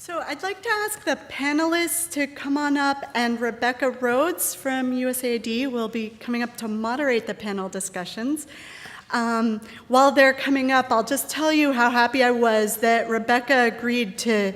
So I'd like to ask the panelists to come on up, and Rebecca Rhodes from USAID will be coming up to moderate the panel discussions. While they're coming up, I'll just tell you how happy I was that Rebecca agreed to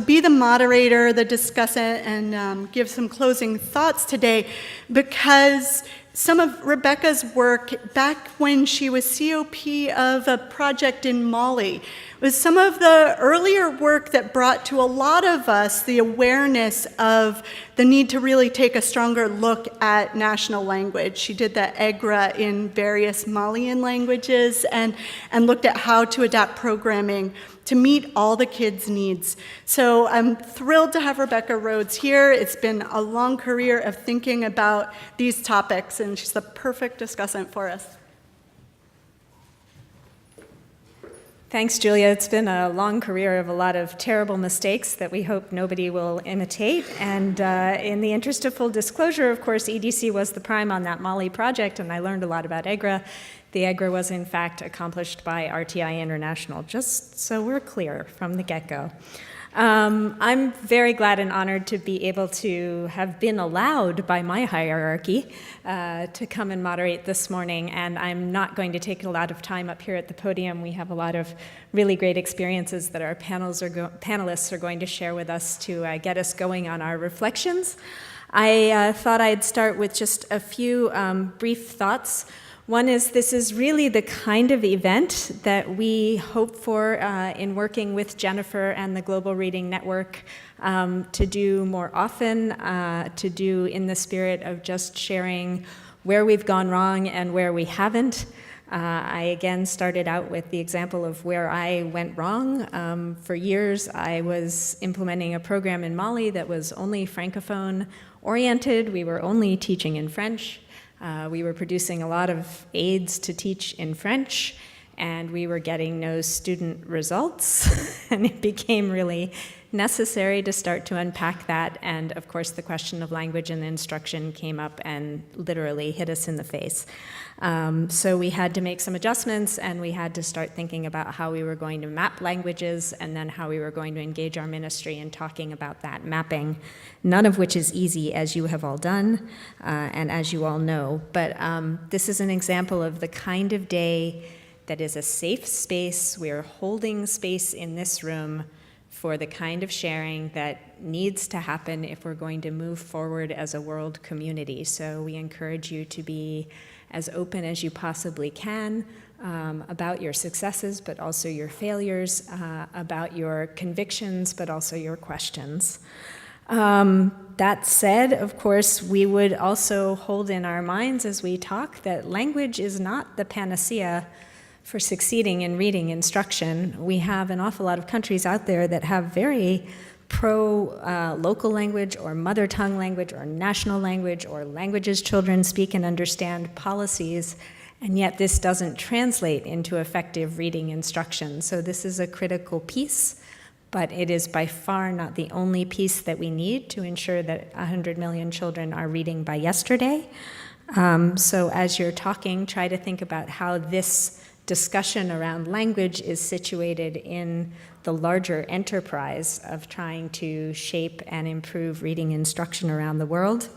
be the moderator, the discussant, and give some closing thoughts today, because some of Rebecca's work back when she was COP of a project in Mali was some of the earlier work that brought to a lot of us the awareness of the need to really take a stronger look at national language. She did the EGRA in various Malian languages and looked at how to adapt programming to meet all the kids' needs. So I'm thrilled to have Rebecca Rhodes here. It's been a long career of thinking about these topics, and she's the perfect discussant for us. Thanks, Julia. It's been a long career of a lot of terrible mistakes that we hope nobody will imitate. And in the interest of full disclosure, of course, EDC was the prime on that Mali project, and I learned a lot about EGRA. The EGRA was, in fact, accomplished by RTI International, just so we're clear from the get-go. I'm very glad and honored to be able to have been allowed by my hierarchy to come and moderate this morning, and I'm not going to take a lot of time up here at the podium. We have a lot of really great experiences that our panelists are going to share with us to get us going on our reflections. I thought I'd start with just a few brief thoughts. One is this is really the kind of event that we hope for in working with Jennifer and the Global Reading Network to do more often, to do in the spirit of just sharing where we've gone wrong and where we haven't. I again started out with the example of where I went wrong. For years, I was implementing a program in Mali that was only Francophone oriented. We were only teaching in French. We were producing a lot of aids to teach in French, and we were getting no student results, and it became really necessary to start to unpack that, and of course the question of language and instruction came up and literally hit us in the face. So we had to make some adjustments, and we had to start thinking about how we were going to map languages and then how we were going to engage our ministry in talking about that mapping, none of which is easy, as you have all done and as you all know. But this is an example of the kind of day that is a safe space. We are holding space in this room for the kind of sharing that needs to happen if we're going to move forward as a world community. So we encourage you to be as open as you possibly can about your successes, but also your failures, about your convictions, but also your questions. That said, of course, we would also hold in our minds as we talk that language is not the panacea for succeeding in reading instruction. We have an awful lot of countries out there that have very pro-local language or mother tongue language or national language or languages children speak and understand policies, and yet this doesn't translate into effective reading instruction. So this is a critical piece, but it is by far not the only piece that we need to ensure that 100 million children are reading by yesterday. So as you're talking, try to think about how this discussion around language is situated in the larger enterprise of trying to shape and improve reading instruction around the world.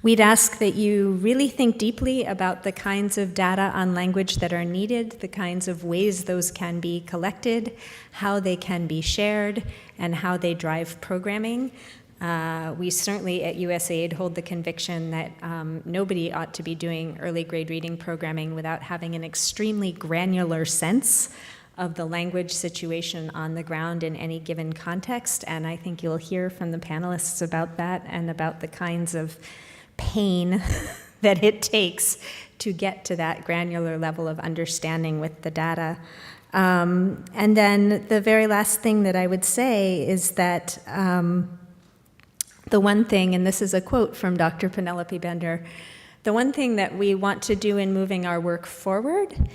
We'd ask that you really think deeply about the kinds of data on language that are needed, the kinds of ways those can be collected, how they can be shared, and how they drive programming. We certainly at USAID hold the conviction that nobody ought to be doing early grade reading programming without having an extremely granular sense of the language situation on the ground in any given context, and I think you'll hear from the panelists about that and about the kinds of pain that it takes to get to that granular level of understanding with the data. And then the very last thing that I would say is that the one thing, and this is a quote from Dr. Penelope Bender, the one thing that we want to do in moving our work forward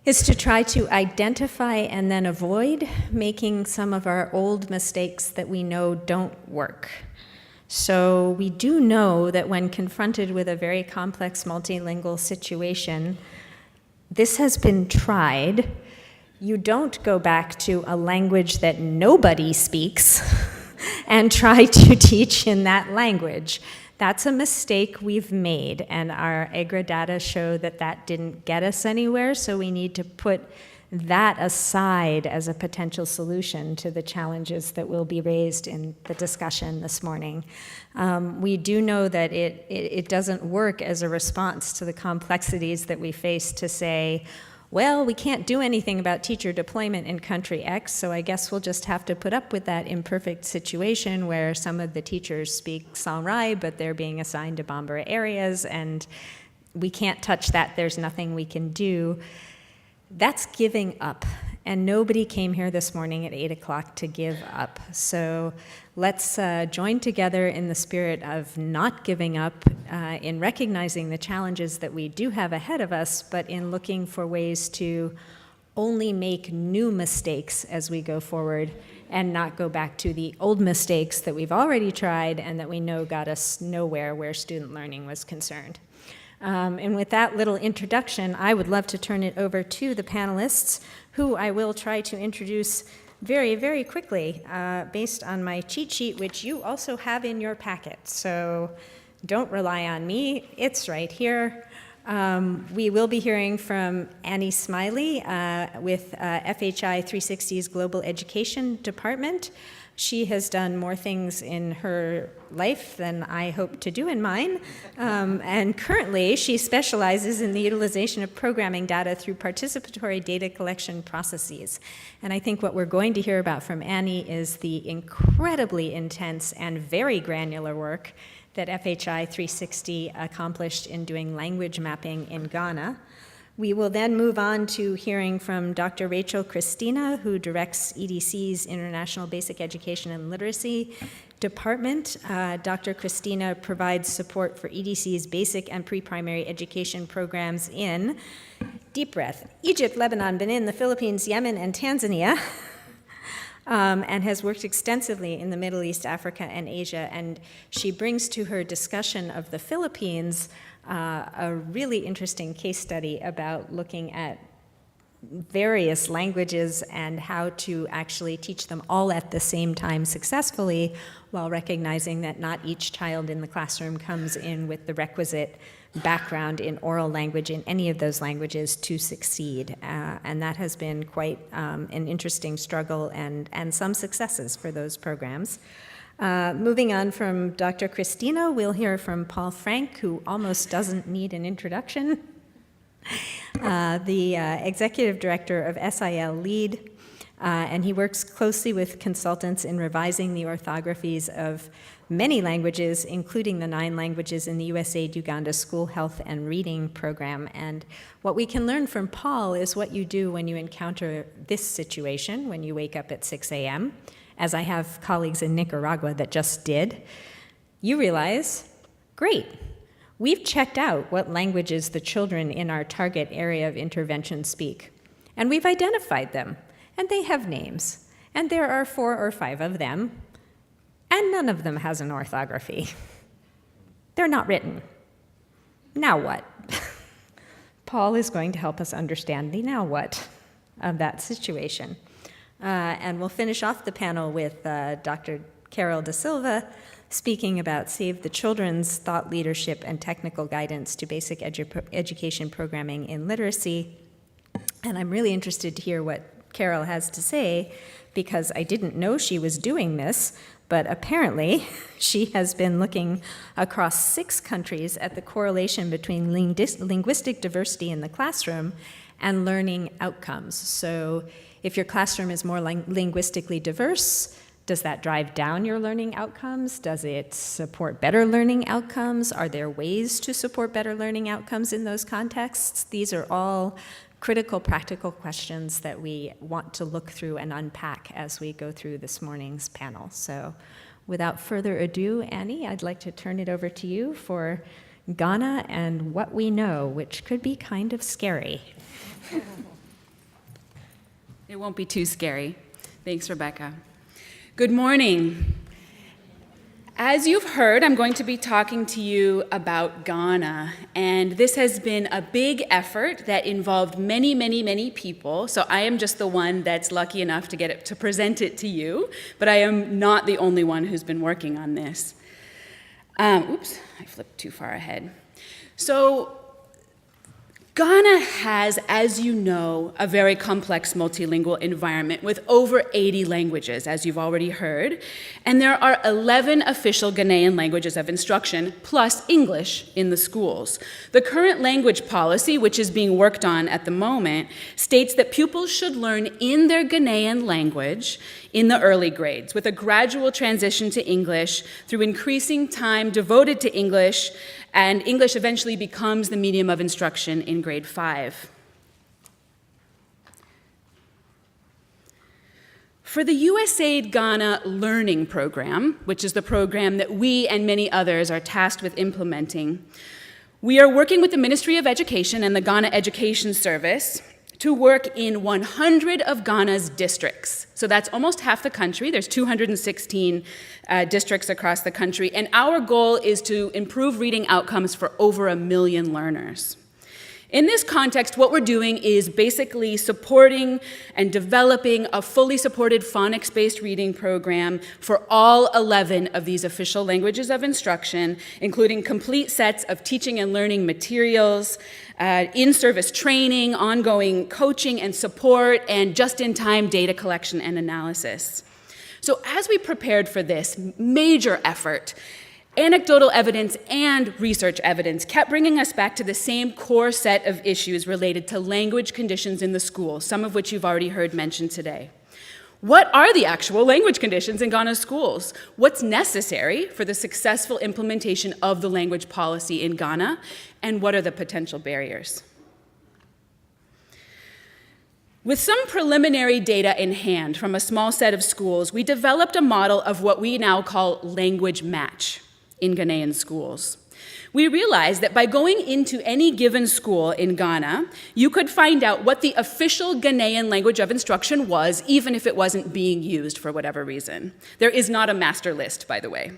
is to try to identify and then avoid making some of our old mistakes that we know don't work. So we do know that when confronted with a very complex multilingual situation, this has been tried You don't go back to a language that nobody speaks and try to teach in that language. That's a mistake we've made, and our EGRA data show that that didn't get us anywhere, so we need to put that aside as a potential solution to the challenges that will be raised in the discussion this morning. We do know that it doesn't work as a response to the complexities that we face to say, well, we can't do anything about teacher deployment in country X, so I guess we'll just have to put up with that imperfect situation where some of the teachers speak Sangrai, but they're being assigned to Bambara areas, and we can't touch that. There's nothing we can do. That's giving up, and nobody came here this morning at 8 o'clock to give up. So let's join together in the spirit of not giving up, in recognizing the challenges that we do have ahead of us, but in looking for ways to only make new mistakes as we go forward and not go back to the old mistakes that we've already tried and that we know got us nowhere where student learning was concerned. And with that little introduction, I would love to turn it over to the panelists, who I will try to introduce very, very quickly, based on my cheat sheet, which you also have in your packet. So don't rely on me, it's right here. We will be hearing from Annie Smiley with FHI 360's Global Education Department. She has done more things in her life than I hope to do in mine. And currently, she specializes in the utilization of programming data through participatory data collection processes. And I think what we're going to hear about from Annie is the incredibly intense and very granular work that FHI 360 accomplished in doing language mapping in Ghana. We will then move on to hearing from Dr. Rachel Christina, who directs EDC's International Basic Education and Literacy Department. Dr. Christina provides support for EDC's basic and pre-primary education programs in, deep breath, Egypt, Lebanon, Benin, the Philippines, Yemen, and Tanzania, and has worked extensively in the Middle East, Africa, and Asia. And she brings to her discussion of the Philippines a really interesting case study about looking at various languages and how to actually teach them all at the same time successfully, while recognizing that not each child in the classroom comes in with the requisite background in oral language in any of those languages to succeed. And that has been quite an interesting struggle and some successes for those programs. Moving on from Dr. Christina, we'll hear from Paul Frank, who almost doesn't need an introduction, the Executive Director of SIL LEAD, and he works closely with consultants in revising the orthographies of many languages, including the 9 languages in the USAID Uganda School Health and Reading Program. And what we can learn from Paul is what you do when you encounter this situation, when you wake up at 6 a.m., as I have colleagues in Nicaragua that just did. You realize, great, we've checked out what languages the children in our target area of intervention speak, and we've identified them, and they have names, and there are 4 or 5 of them, and none of them has an orthography. They're not written. Now what? Paul is going to help us understand the now what of that situation. And we'll finish off the panel with Dr. Carol da Silva speaking about Save the Children's thought leadership and technical guidance to basic education programming in literacy. And I'm really interested to hear what Carol has to say, because I didn't know she was doing this, but apparently she has been looking across 6 countries at the correlation between linguistic diversity in the classroom and learning outcomes. So if your classroom is more linguistically diverse, does that drive down your learning outcomes? Does it support better learning outcomes? Are there ways to support better learning outcomes in those contexts? These are all critical, practical questions that we want to look through and unpack as we go through this morning's panel. So without further ado, Annie, I'd like to turn it over to you for Ghana and what we know, which could be kind of scary. It won't be too scary. Thanks, Rebecca. Good morning. As you've heard, I'm going to be talking to you about Ghana, and this has been a big effort that involved many, many, many people, so I am just the one that's lucky enough to get it to present it to you, but I am not the only one who's been working on this. Oops, I flipped too far ahead. So, Ghana has, as you know, a very complex multilingual environment with over 80 languages, as you've already heard, and there are 11 official Ghanaian languages of instruction, plus English in the schools. The current language policy, which is being worked on at the moment, states that pupils should learn in their Ghanaian language in the early grades, with a gradual transition to English through increasing time devoted to English, and English eventually becomes the medium of instruction in grade 5. For the USAID Ghana Learning Program, which is the program that we and many others are tasked with implementing, we are working with the Ministry of Education and the Ghana Education Service to work in 100 of Ghana's districts. So that's almost half the country. There's 216 districts across the country, and our goal is to improve reading outcomes for over 1 million learners. In this context, what we're doing is basically supporting and developing a fully supported phonics-based reading program for all 11 of these official languages of instruction, including complete sets of teaching and learning materials, in-service training, ongoing coaching and support, and just-in-time data collection and analysis. So as we prepared for this major effort, anecdotal evidence and research evidence kept bringing us back to the same core set of issues related to language conditions in the school, some of which you've already heard mentioned today. What are the actual language conditions in Ghana's schools? What's necessary for the successful implementation of the language policy in Ghana? And what are the potential barriers? With some preliminary data in hand from a small set of schools, we developed a model of what we now call language match in Ghanaian schools. We realized that by going into any given school in Ghana, you could find out what the official Ghanaian language of instruction was, even if it wasn't being used for whatever reason. There is not a master list, by the way.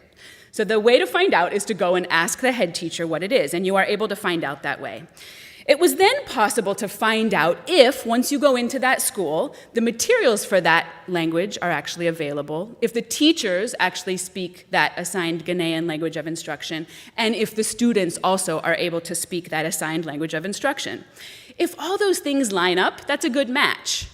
So the way to find out is to go and ask the head teacher what it is, and you are able to find out that way. It was then possible to find out if, once you go into that school, the materials for that language are actually available, if the teachers actually speak that assigned Ghanaian language of instruction, and if the students also are able to speak that assigned language of instruction. If all those things line up, that's a good match.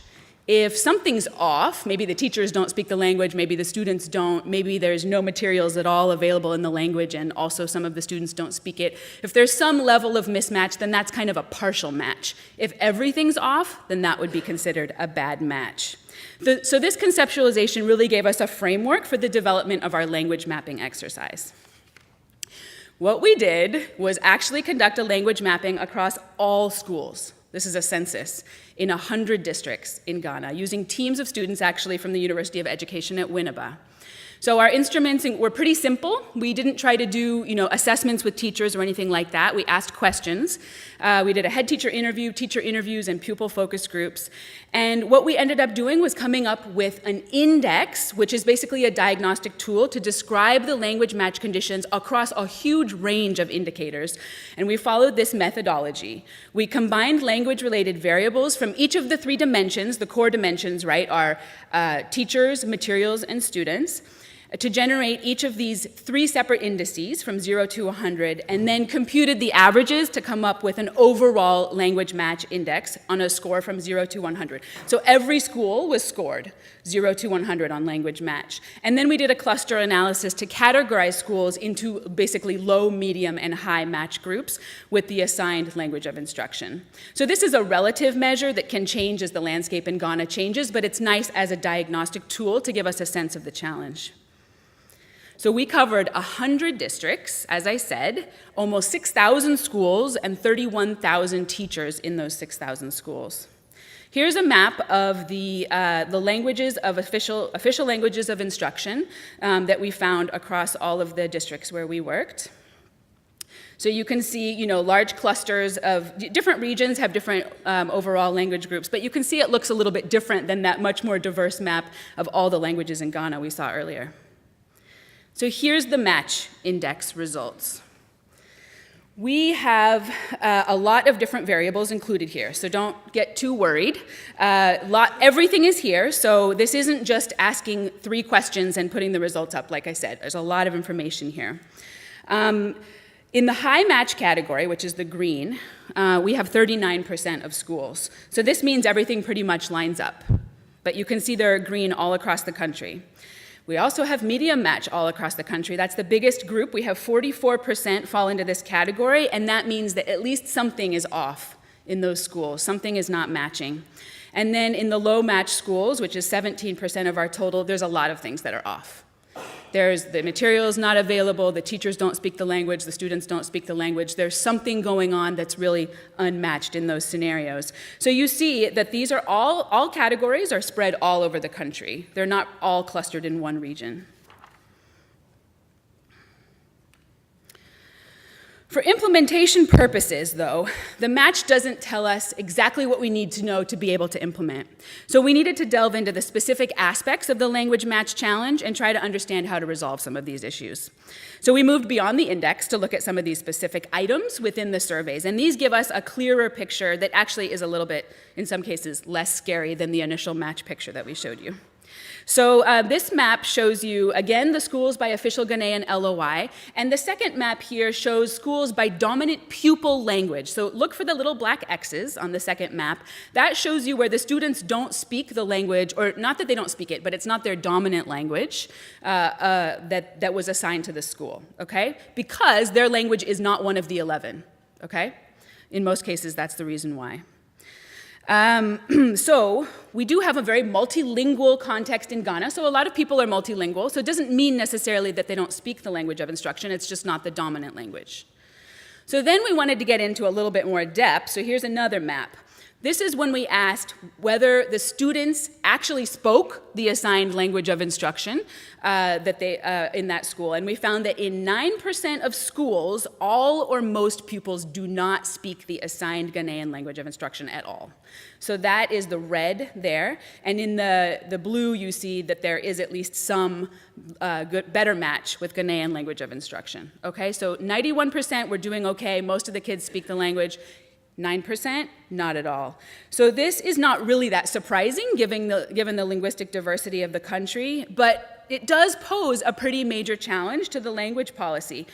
If something's off, maybe the teachers don't speak the language, maybe the students don't, maybe there's no materials at all available in the language and also some of the students don't speak it. If there's some level of mismatch, then that's kind of a partial match. If everything's off, then that would be considered a bad match. So this conceptualization really gave us a framework for the development of our language mapping exercise. What we did was actually conduct a language mapping across all schools. This is a census in 100 districts in Ghana, using teams of students actually from the University of Education at Winneba. So our instruments were pretty simple. We didn't try to do assessments with teachers or anything like that. We asked questions. We did a head teacher interview, teacher interviews, and pupil focus groups. And what we ended up doing was coming up with an index, which is basically a diagnostic tool to describe the language match conditions across a huge range of indicators. And we followed this methodology. We combined language-related variables from each of the 3 dimensions. The core dimensions, right, are teachers, materials, and students, to generate each of these 3 separate indices from 0 to 100, and then computed the averages to come up with an overall language match index on a score from 0 to 100. So every school was scored 0 to 100 on language match. And then we did a cluster analysis to categorize schools into basically low, medium, and high match groups with the assigned language of instruction. So this is a relative measure that can change as the landscape in Ghana changes, but it's nice as a diagnostic tool to give us a sense of the challenge. So we covered 100 districts, as I said, almost 6,000 schools, and 31,000 teachers in those 6,000 schools. Here's a map of the languages of official languages of instruction that we found across all of the districts where we worked. So you can see, large clusters of different regions have different overall language groups, but you can see it looks a little bit different than that much more diverse map of all the languages in Ghana we saw earlier. So here's the match index results. We have a lot of different variables included here, so don't get too worried. Everything is here, so this isn't just asking 3 questions and putting the results up, like I said. There's a lot of information here. In the high match category, which is the green, we have 39% of schools. So this means everything pretty much lines up. But you can see they're green all across the country. We also have medium match all across the country. That's the biggest group. We have 44% fall into this category, and that means that at least something is off in those schools. Something is not matching. And then in the low match schools, which is 17% of our total, there's a lot of things that are off. There's the materials not available, the teachers don't speak the language, the students don't speak the language. There's something going on that's really unmatched in those scenarios. So you see that these are all categories are spread all over the country. They're not all clustered in one region. For implementation purposes, though, the match doesn't tell us exactly what we need to know to be able to implement. So we needed to delve into the specific aspects of the language match challenge and try to understand how to resolve some of these issues. So we moved beyond the index to look at some of these specific items within the surveys, and these give us a clearer picture that actually is a little bit, in some cases, less scary than the initial match picture that we showed you. So this map shows you, again, the schools by official Ghanaian LOI, and the second map here shows schools by dominant pupil language. So look for the little black X's on the second map. That shows you where the students don't speak the language, or not that they don't speak it, but it's not their dominant language that was assigned to the school, okay? Because their language is not one of the 11, okay? In most cases, that's the reason why. So we do have a very multilingual context in Ghana, so a lot of people are multilingual, so it doesn't mean necessarily that they don't speak the language of instruction, it's just not the dominant language. So then we wanted to get into a little bit more depth, so here's another map. This is when we asked whether the students actually spoke the assigned language of instruction in that school. And we found that in 9% of schools, all or most pupils do not speak the assigned Ghanaian language of instruction at all. So that is the red there. And in the blue, you see that there is at least some better match with Ghanaian language of instruction. Okay, so 91% were doing okay. Most of the kids speak the language. 9%, not at all. So this is not really that surprising given the linguistic diversity of the country, but it does pose a pretty major challenge to the language policy.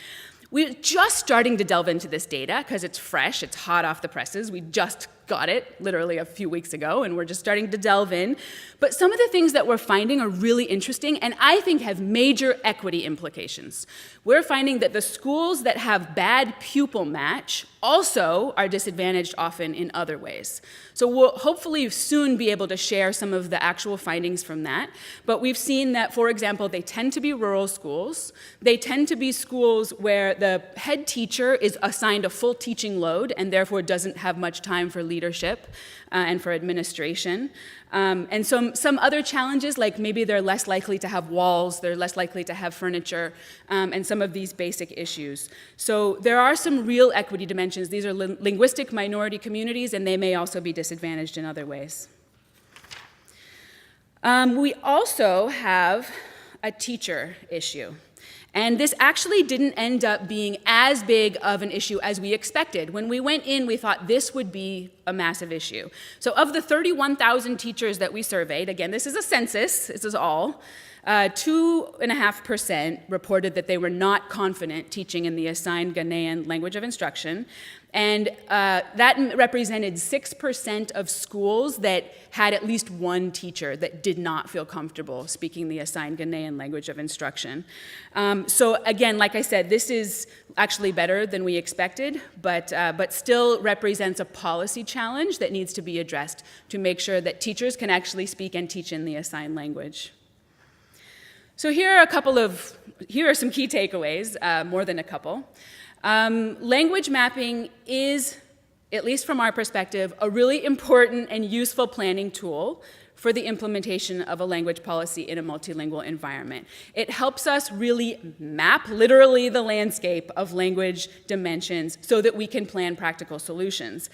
We're just starting to delve into this data because it's fresh, it's hot off the presses. We just got it literally a few weeks ago, and we're just starting to delve in. But some of the things that we're finding are really interesting and I think have major equity implications. We're finding that the schools that have bad pupil match also are disadvantaged often in other ways. So we'll hopefully soon be able to share some of the actual findings from that. But we've seen that, for example, they tend to be rural schools. They tend to be schools where the head teacher is assigned a full teaching load and therefore doesn't have much time for leadership and for administration. And some other challenges, like maybe they're less likely to have walls, they're less likely to have furniture, and some of these basic issues. So there are some real equity dimensions. These are linguistic minority communities, and they may also be disadvantaged in other ways. We also have a teacher issue. And this actually didn't end up being as big of an issue as we expected. When we went in, we thought this would be a massive issue. So of the 31,000 teachers that we surveyed, again, this is a census, this is all, 2.5% reported that they were not confident teaching in the assigned Ghanaian language of instruction. And that represented 6% of schools that had at least one teacher that did not feel comfortable speaking the assigned Ghanaian language of instruction. So again, like I said, this is actually better than we expected, but still represents a policy challenge that needs to be addressed to make sure that teachers can actually speak and teach in the assigned language. So here are some key takeaways, more than a couple. Language mapping is, at least from our perspective, a really important and useful planning tool for the implementation of a language policy in a multilingual environment. It helps us really map literally the landscape of language dimensions so that we can plan practical solutions.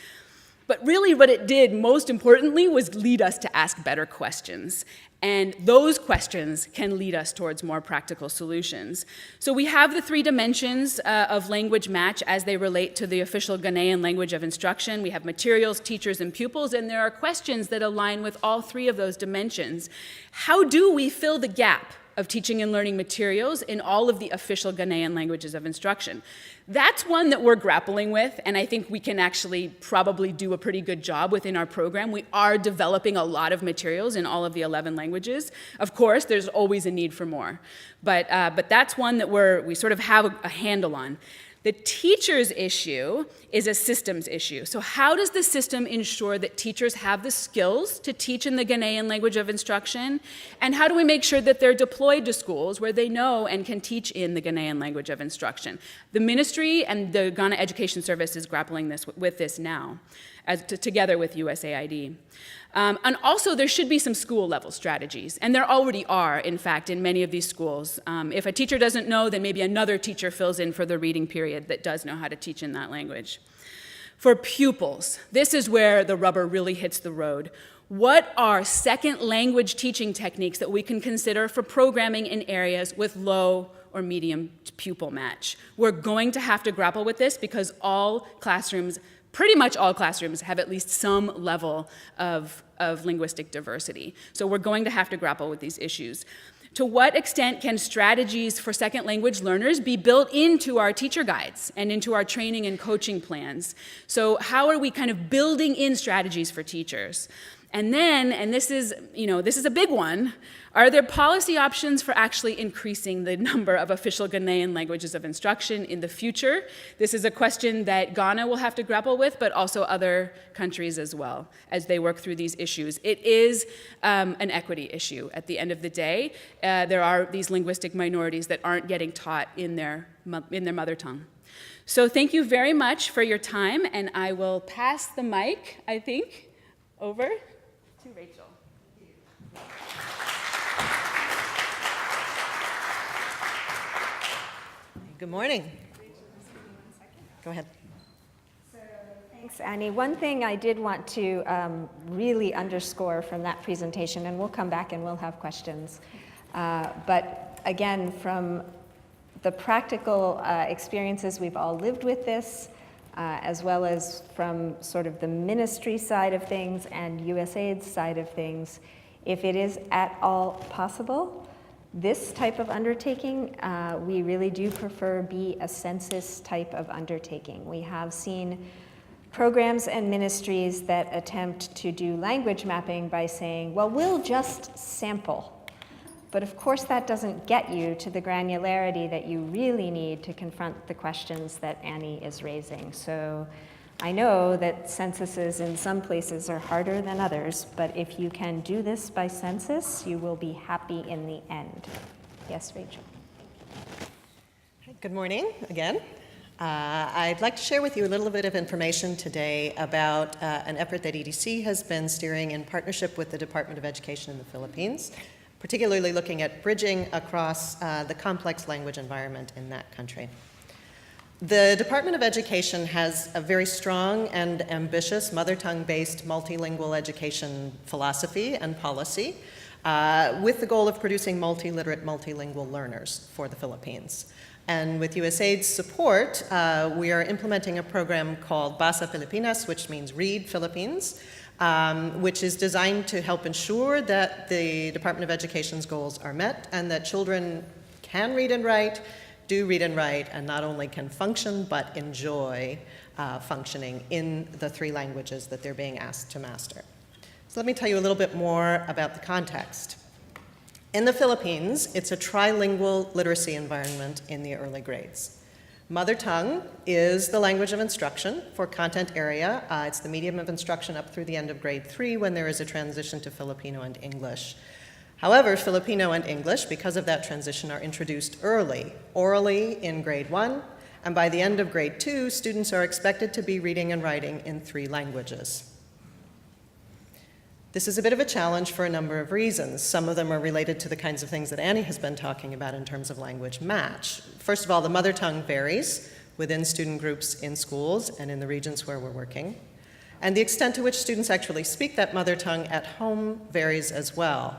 But really what it did, most importantly, was lead us to ask better questions. And those questions can lead us towards more practical solutions. So we have the 3 dimensions of language match as they relate to the official Ghanaian language of instruction. We have materials, teachers, and pupils, and there are questions that align with all 3 of those dimensions. How do we fill the gap of teaching and learning materials in all of the official Ghanaian languages of instruction? That's one that we're grappling with, and I think we can actually probably do a pretty good job within our program. We are developing a lot of materials in all of the 11 languages. Of course, there's always a need for more, but that's one that we sort of have a handle on. The teacher's issue is a systems issue. So how does the system ensure that teachers have the skills to teach in the Ghanaian language of instruction? And how do we make sure that they're deployed to schools where they know and can teach in the Ghanaian language of instruction? The ministry and the Ghana Education Service is grappling with this now, together with USAID. And also, there should be some school-level strategies, and there already are, in fact, in many of these schools. If a teacher doesn't know, then maybe another teacher fills in for the reading period that does know how to teach in that language. For pupils, this is where the rubber really hits the road. What are second language teaching techniques that we can consider for programming in areas with low or medium pupil match? We're going to have to grapple with this because pretty much all classrooms have at least some level of linguistic diversity. So we're going to have to grapple with these issues. To what extent can strategies for second language learners be built into our teacher guides and into our training and coaching plans? So how are we kind of building in strategies for teachers? And then, and this is a big one, are there policy options for actually increasing the number of official Ghanaian languages of instruction in the future? This is a question that Ghana will have to grapple with, but also other countries as well, as they work through these issues. It is an equity issue at the end of the day. There are these linguistic minorities that aren't getting taught in their mother tongue. So thank you very much for your time, and I will pass the mic, I think, over to Rachel. Good morning. Go ahead. Thanks, Annie. One thing I did want to really underscore from that presentation, and we'll come back and we'll have questions, but again, from the practical experiences we've all lived with this, as well as from sort of the ministry side of things and USAID's side of things, if it is at all possible, this type of undertaking, we really do prefer be a census type of undertaking. We have seen programs and ministries that attempt to do language mapping by saying, well, we'll just sample. But of course that doesn't get you to the granularity that you really need to confront the questions that Annie is raising. So I know that censuses in some places are harder than others, but if you can do this by census, you will be happy in the end. Yes, Rachel. Good morning again. I'd like to share with you a little bit of information today about an effort that EDC has been steering in partnership with the Department of Education in the Philippines, particularly looking at bridging across the complex language environment in that country. The Department of Education has a very strong and ambitious mother tongue-based multilingual education philosophy and policy with the goal of producing multiliterate, multilingual learners for the Philippines. And with USAID's support, we are implementing a program called Basa Pilipinas, which means Read Philippines, which is designed to help ensure that the Department of Education's goals are met and that children can read and write, do read and write, and not only can function, but enjoy functioning in the 3 languages that they're being asked to master. So let me tell you a little bit more about the context. In the Philippines, it's a trilingual literacy environment in the early grades. Mother tongue is the language of instruction for content area. It's the medium of instruction up through the end of grade 3 when there is a transition to Filipino and English. However, Filipino and English, because of that transition, are introduced early, orally in grade 1, and by the end of grade 2, students are expected to be reading and writing in 3 languages. This is a bit of a challenge for a number of reasons. Some of them are related to the kinds of things that Annie has been talking about in terms of language match. First of all, the mother tongue varies within student groups in schools and in the regions where we're working. And the extent to which students actually speak that mother tongue at home varies as well.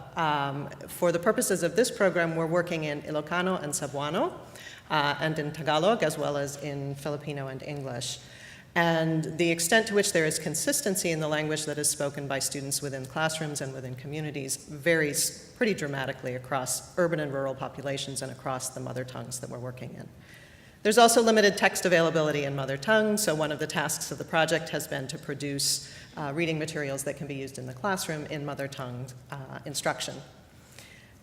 For the purposes of this program, we're working in Ilocano and Cebuano, and in Tagalog, as well as in Filipino and English. And the extent to which there is consistency in the language that is spoken by students within classrooms and within communities varies pretty dramatically across urban and rural populations and across the mother tongues that we're working in. There's also limited text availability in mother tongue, so one of the tasks of the project has been to produce reading materials that can be used in the classroom in mother tongue instruction.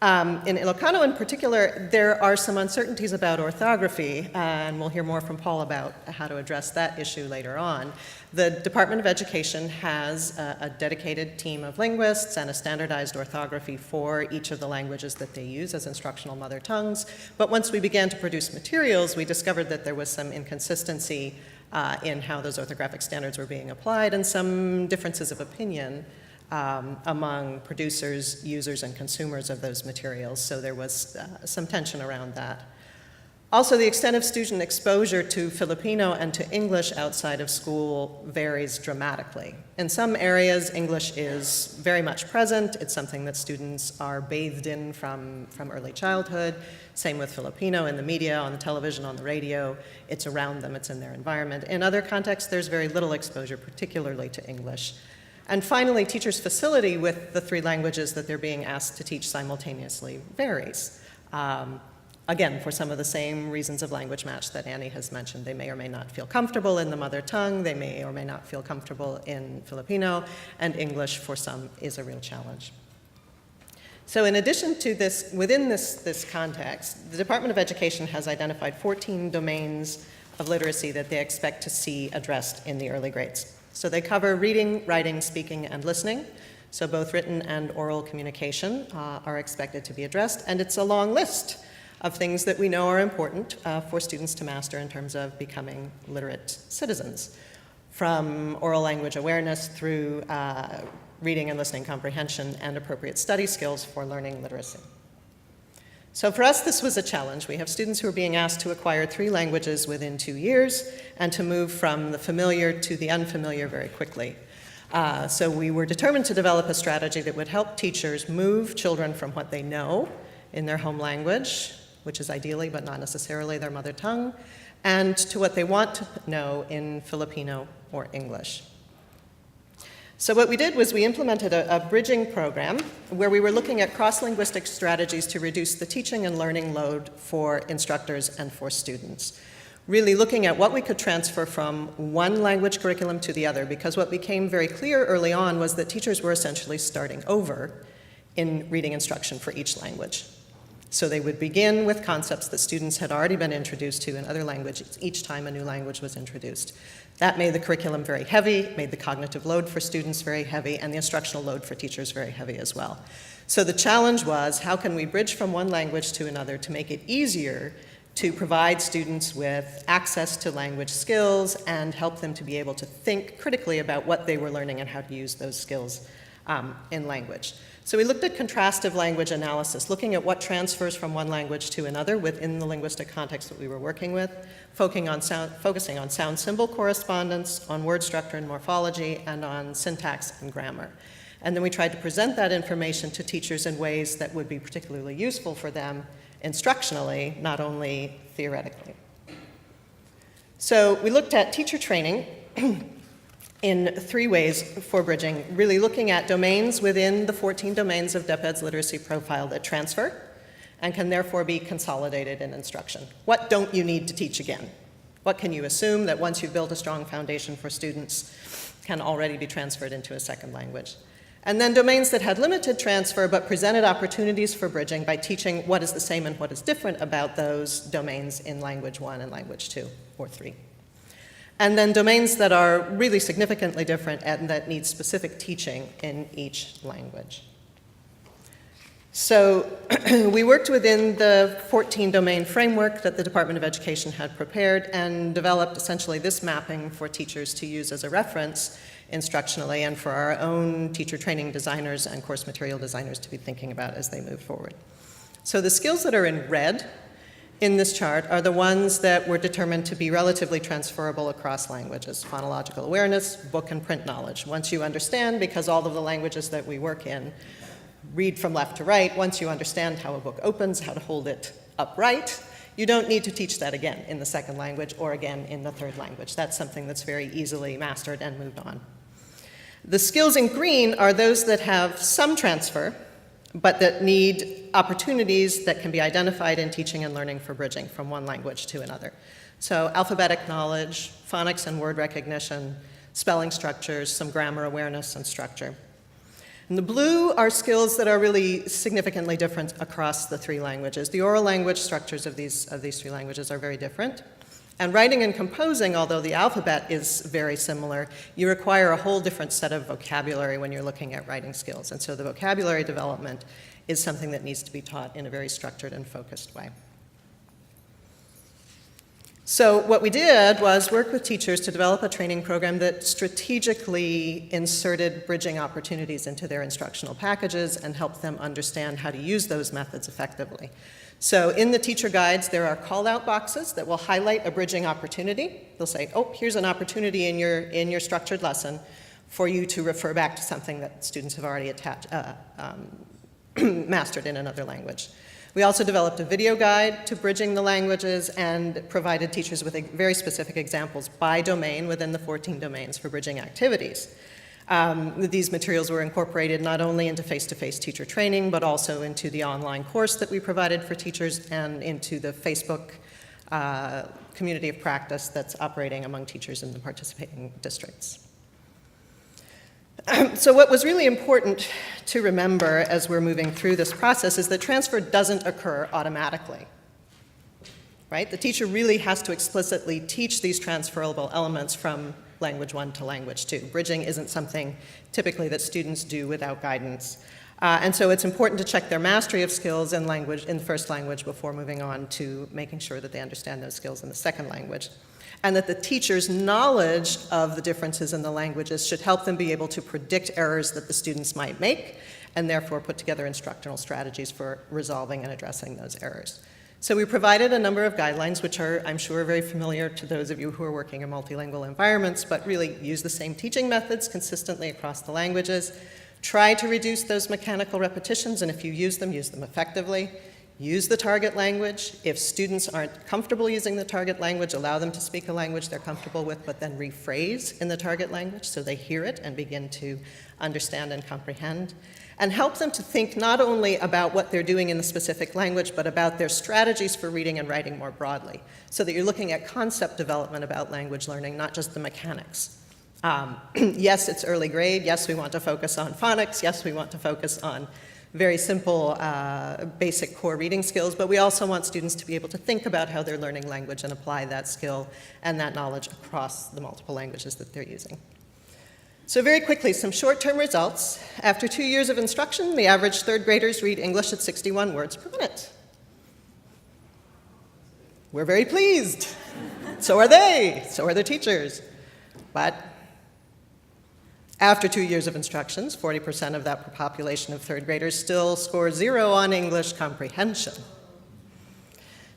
In Ilocano in particular, there are some uncertainties about orthography, and we'll hear more from Paul about how to address that issue later on. The Department of Education has a dedicated team of linguists and a standardized orthography for each of the languages that they use as instructional mother tongues. But once we began to produce materials, we discovered that there was some inconsistency in how those orthographic standards were being applied and some differences of opinion among producers, users, and consumers of those materials, so there was some tension around that. Also, the extent of student exposure to Filipino and to English outside of school varies dramatically. In some areas, English is very much present. It's something that students are bathed in from early childhood. Same with Filipino in the media, on the television, on the radio. It's around them, it's in their environment. In other contexts, there's very little exposure, particularly to English. And finally, teachers' facility with the three languages that they're being asked to teach simultaneously varies. Again, for some of the same reasons of language match that Annie has mentioned. They may or may not feel comfortable in the mother tongue, they may or may not feel comfortable in Filipino, and English for some is a real challenge. So in addition to this, within this context, the Department of Education has identified 14 domains of literacy that they expect to see addressed in the early grades. So they cover reading, writing, speaking, and listening. So both written and oral communication are expected to be addressed, and it's a long list of things that we know are important for students to master in terms of becoming literate citizens, from oral language awareness through reading and listening comprehension and appropriate study skills for learning literacy. So for us, this was a challenge. We have students who are being asked to acquire 3 languages within 2 years and to move from the familiar to the unfamiliar very quickly. So we were determined to develop a strategy that would help teachers move children from what they know in their home language, which is ideally but not necessarily their mother tongue, and to what they want to know in Filipino or English. So what we did was we implemented a bridging program where we were looking at cross-linguistic strategies to reduce the teaching and learning load for instructors and for students. Really looking at what we could transfer from one language curriculum to the other, because what became very clear early on was that teachers were essentially starting over in reading instruction for each language. So they would begin with concepts that students had already been introduced to in other languages each time a new language was introduced. That made the curriculum very heavy, made the cognitive load for students very heavy, and the instructional load for teachers very heavy as well. So the challenge was, how can we bridge from one language to another to make it easier to provide students with access to language skills and help them to be able to think critically about what they were learning and how to use those skills in language. So we looked at contrastive language analysis, looking at what transfers from one language to another within the linguistic context that we were working with, focusing on sound symbol correspondence, on word structure and morphology, and on syntax and grammar. And then we tried to present that information to teachers in ways that would be particularly useful for them instructionally, not only theoretically. So we looked at teacher training in 3 ways for bridging, really looking at domains within the 14 domains of DepEd's literacy profile that transfer and can therefore be consolidated in instruction. What don't you need to teach again? What can you assume that once you've built a strong foundation for students can already be transferred into a second language? And then domains that had limited transfer but presented opportunities for bridging by teaching what is the same and what is different about those domains in language 1 and language 2 or 3. And then domains that are really significantly different and that need specific teaching in each language. So we worked within the 14 domain framework that the Department of Education had prepared and developed essentially this mapping for teachers to use as a reference instructionally and for our own teacher training designers and course material designers to be thinking about as they move forward. So the skills that are in red in this chart are the ones that were determined to be relatively transferable across languages: phonological awareness, book and print knowledge. Once you understand, because all of the languages that we work in read from left to right, once you understand how a book opens, how to hold it upright, you don't need to teach that again in the second language or again in the third language. That's something that's very easily mastered and moved on. The skills in green are those that have some transfer, but that need opportunities that can be identified in teaching and learning for bridging from one language to another. So alphabetic knowledge, phonics and word recognition, spelling structures, some grammar awareness and structure. And the blue are skills that are really significantly different across the three languages. The oral language structures of these three languages are very different. And writing and composing, although the alphabet is very similar, you require a whole different set of vocabulary when you're looking at writing skills. And so the vocabulary development is something that needs to be taught in a very structured and focused way. So what we did was work with teachers to develop a training program that strategically inserted bridging opportunities into their instructional packages and helped them understand how to use those methods effectively. So in the teacher guides, there are call-out boxes that will highlight a bridging opportunity. They'll say, oh, here's an opportunity in your structured lesson for you to refer back to something that students have already mastered in another language. We also developed a video guide to bridging the languages and provided teachers with very specific examples by domain within the 14 domains for bridging activities. These materials were incorporated not only into face-to-face teacher training, but also into the online course that we provided for teachers and into the Facebook community of practice that's operating among teachers in the participating districts. So what was really important to remember as we're moving through this process is that transfer doesn't occur automatically, right? The teacher really has to explicitly teach these transferable elements from language 1 to language 2. Bridging isn't something typically that students do without guidance. And so it's important to check their mastery of skills in the first language before moving on to making sure that they understand those skills in the second language. And that the teacher's knowledge of the differences in the languages should help them be able to predict errors that the students might make, and therefore put together instructional strategies for resolving and addressing those errors. So we provided a number of guidelines, which are, I'm sure, very familiar to those of you who are working in multilingual environments, but really use the same teaching methods consistently across the languages. Try to reduce those mechanical repetitions, and if you use them effectively. Use the target language. If students aren't comfortable using the target language, allow them to speak a language they're comfortable with, but then rephrase in the target language so they hear it and begin to understand and comprehend. And help them to think not only about what they're doing in the specific language, but about their strategies for reading and writing more broadly, so that you're looking at concept development about language learning, not just the mechanics. Yes, it's early grade. Yes, we want to focus on phonics. Yes, we want to focus on very simple, basic core reading skills, but we also want students to be able to think about how they're learning language and apply that skill and that knowledge across the multiple languages that they're using. So very quickly, some short-term results. After 2 years of instruction, the average third graders read English at 61 words per minute. We're very pleased. So are they. So are their teachers. But after 2 years of instructions, 40% of that population of third graders still score 0 on English comprehension.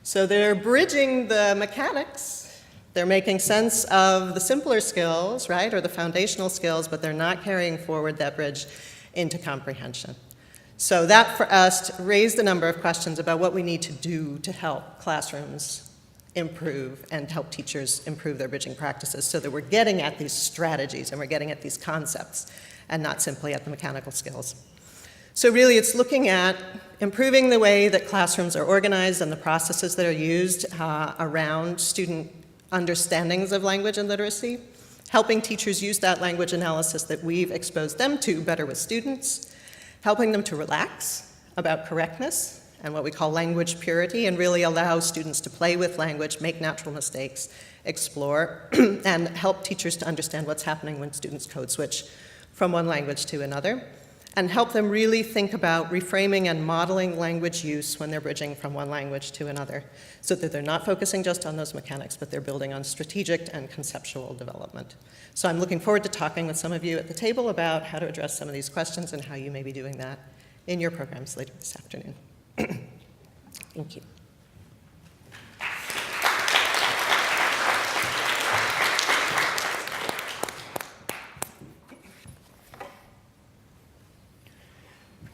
So they're bridging the mechanics. They're making sense of the simpler skills, right, or the foundational skills, but they're not carrying forward that bridge into comprehension. So that, for us, raised a number of questions about what we need to do to help classrooms improve and help teachers improve their bridging practices so that we're getting at these strategies and we're getting at these concepts and not simply at the mechanical skills. So really it's looking at improving the way that classrooms are organized and the processes that are used around student understandings of language and literacy, helping teachers use that language analysis that we've exposed them to better with students, helping them to relax about correctness and what we call language purity, and really allow students to play with language, make natural mistakes, explore, and help teachers to understand what's happening when students code switch from one language to another, and help them really think about reframing and modeling language use when they're bridging from one language to another, so that they're not focusing just on those mechanics, but they're building on strategic and conceptual development. So I'm looking forward to talking with some of you at the table about how to address some of these questions and how you may be doing that in your programs later this afternoon. Thank you.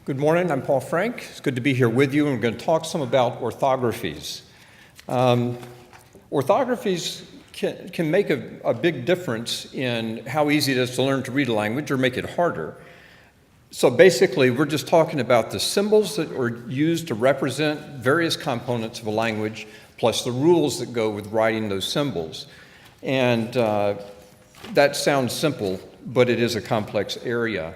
Good morning, I'm Paul Frank. It's good to be here with you, and we're going to talk some about orthographies. Orthographies can make a big difference in how easy it is to learn to read a language or make it harder. So basically, we're just talking about the symbols that are used to represent various components of a language, plus the rules that go with writing those symbols. And that sounds simple, but it is a complex area.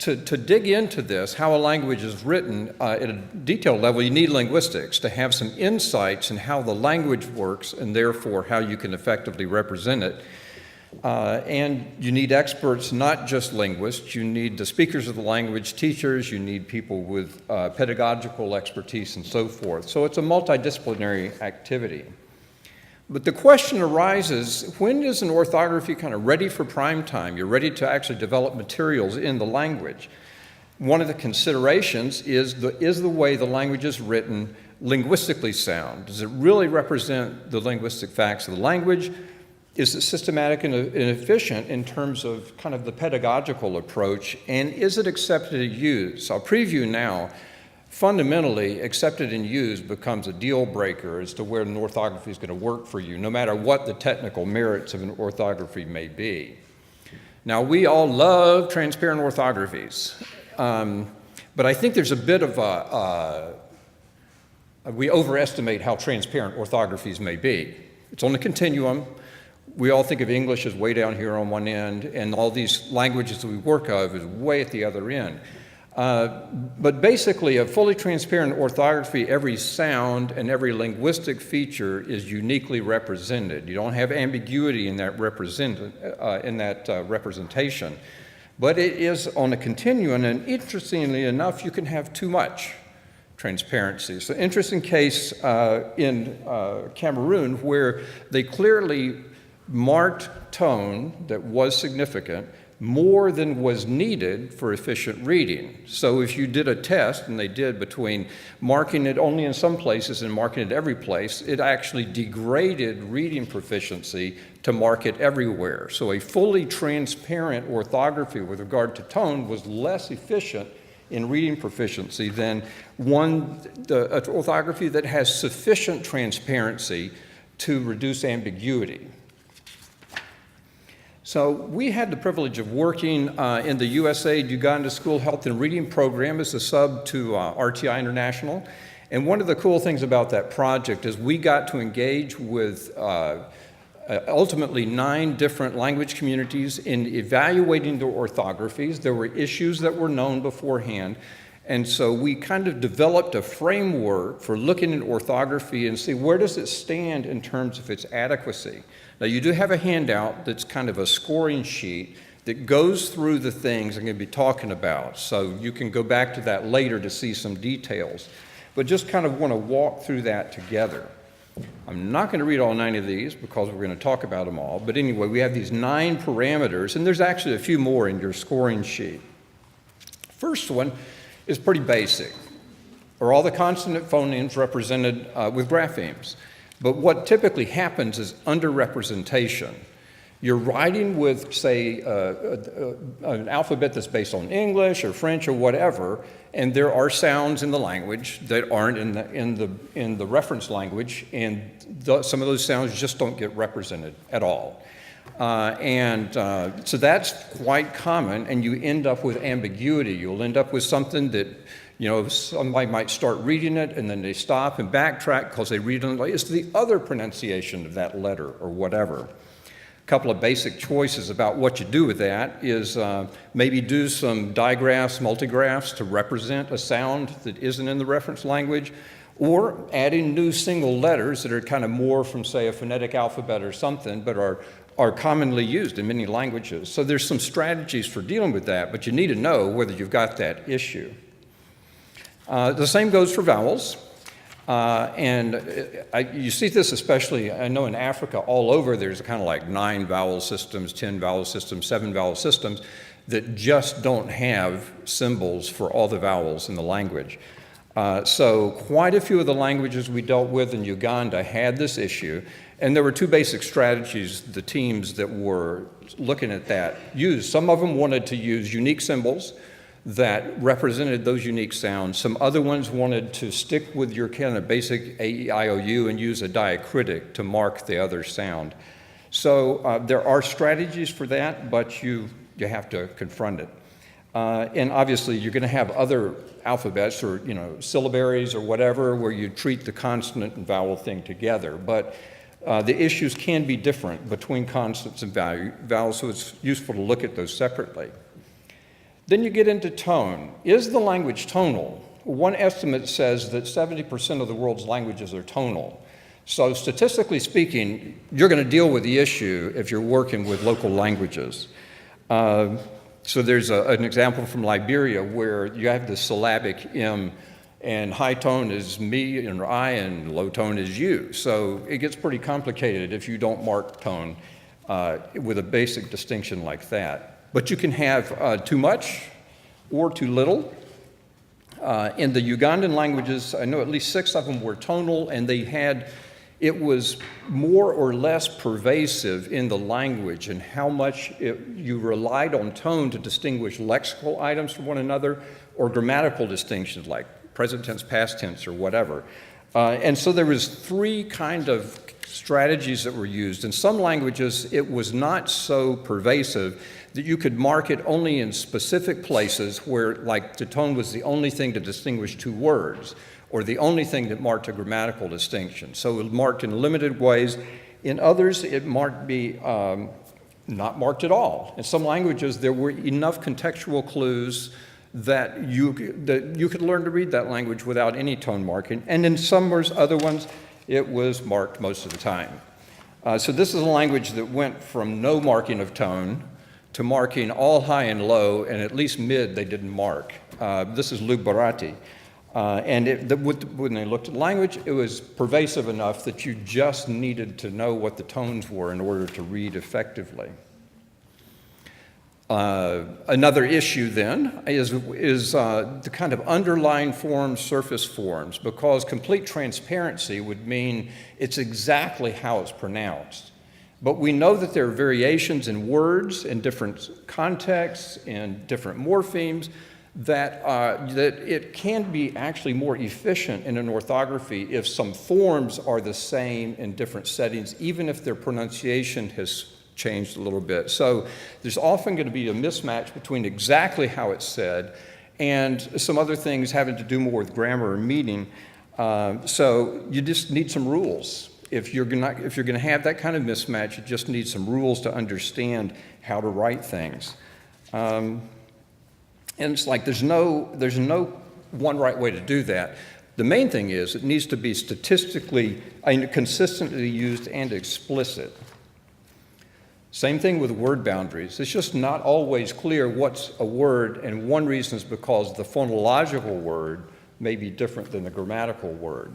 To dig into this, how a language is written at a detailed level, you need linguistics to have some insights in how the language works and therefore how you can effectively represent it. And you need experts, not just linguists. You need the speakers of the language, teachers, you need people with pedagogical expertise and so forth. So it's a multidisciplinary activity. But the question arises, when is an orthography kind of ready for prime time? You're ready to actually develop materials in the language. One of the considerations is the way the language is written linguistically sound? Does it really represent the linguistic facts of the language? Is it systematic and efficient in terms of kind of the pedagogical approach? And is it accepted and used? I'll preview now. Fundamentally, accepted and used becomes a deal breaker as to where an orthography is going to work for you, no matter what the technical merits of an orthography may be. Now, we all love transparent orthographies, but I think there's a bit of we overestimate how transparent orthographies may be. It's on the continuum. We all think of English as way down here on one end, and all these languages that we work of is way at the other end. But basically, a fully transparent orthography, every sound and every linguistic feature is uniquely represented. You don't have ambiguity in that representation. But it is on a continuum, and interestingly enough, you can have too much transparency. So, interesting case in Cameroon where they clearly marked tone that was significant more than was needed for efficient reading. So if you did a test, and they did, between marking it only in some places and marking it every place, it actually degraded reading proficiency to mark it everywhere. So a fully transparent orthography with regard to tone was less efficient in reading proficiency than an orthography that has sufficient transparency to reduce ambiguity. So we had the privilege of working in the USAID Uganda School Health and Reading Program as a sub to RTI International. And one of the cool things about that project is we got to engage with ultimately 9 different language communities in evaluating their orthographies. There were issues that were known beforehand. And so we kind of developed a framework for looking at orthography and see where does it stand in terms of its adequacy. Now, you do have a handout that's kind of a scoring sheet that goes through the things I'm going to be talking about. So you can go back to that later to see some details. But just kind of want to walk through that together. I'm not going to read all 9 of these because we're going to talk about them all. But anyway, we have these 9 parameters, and there's actually a few more in your scoring sheet. First one is pretty basic. Are all the consonant phonemes represented with graphemes? But what typically happens is underrepresentation. You're writing with, say, an alphabet that's based on English or French or whatever, and there are sounds in the language that aren't in the reference language, and some of those sounds just don't get represented at all. So that's quite common, and you end up with ambiguity. You'll end up with something that, somebody might start reading it, and then they stop and backtrack because they read it. It's the other pronunciation of that letter or whatever. A couple of basic choices about what you do with that is maybe do some digraphs, multigraphs to represent a sound that isn't in the reference language, or adding new single letters that are kind of more from, say, a phonetic alphabet or something, but are commonly used in many languages. So there's some strategies for dealing with that, but you need to know whether you've got that issue. The same goes for vowels. You see this especially, I know in Africa, all over, there's kind of like 9 vowel systems, 10 vowel systems, 7 vowel systems that just don't have symbols for all the vowels in the language. So quite a few of the languages we dealt with in Uganda had this issue, and there were 2 basic strategies the teams that were looking at that used. Some of them wanted to use unique symbols that represented those unique sounds. Some other ones wanted to stick with your kind of basic A-E-I-O-U and use a diacritic to mark the other sound. So there are strategies for that, but you have to confront it. And obviously, you're going to have other alphabets or syllabaries or whatever where you treat the consonant and vowel thing together. But the issues can be different between consonants and vowels, so it's useful to look at those separately. Then you get into tone. Is the language tonal? One estimate says that 70% of the world's languages are tonal. So statistically speaking, you're going to deal with the issue if you're working with local languages. So there's an example from Liberia where you have the syllabic M, and high tone is me and I, and low tone is you. So it gets pretty complicated if you don't mark tone with a basic distinction like that. But you can have too much or too little. In the Ugandan languages, I know at least 6 of them were tonal, and it was more or less pervasive in the language and how much you relied on tone to distinguish lexical items from one another or grammatical distinctions like present tense, past tense, or whatever. And so there was 3 kind of strategies that were used. In some languages, it was not so pervasive that you could mark it only in specific places where, like, the tone was the only thing to distinguish 2 words, or the only thing that marked a grammatical distinction. So it marked in limited ways. In others, it might be not marked at all. In some languages, there were enough contextual clues that you could learn to read that language without any tone marking. And in some other ones, it was marked most of the time. So this is a language that went from no marking of tone to marking all high and low, and at least mid they didn't mark. This is Lugbarati. And when they looked at language, it was pervasive enough that you just needed to know what the tones were in order to read effectively. Another issue then is the kind of underlying forms, surface forms, because complete transparency would mean it's exactly how it's pronounced. But we know that there are variations in words, in different contexts, in different morphemes, that it can be actually more efficient in an orthography if some forms are the same in different settings, even if their pronunciation has changed a little bit. So there's often going to be a mismatch between exactly how it's said and some other things having to do more with grammar or meaning. So you just need some rules. If you're going to have that kind of mismatch, you just need some rules to understand how to write things. And it's like there's no one right way to do that. The main thing is it needs to be statistically consistently used and explicit. Same thing with word boundaries. It's just not always clear what's a word, and one reason is because the phonological word may be different than the grammatical word.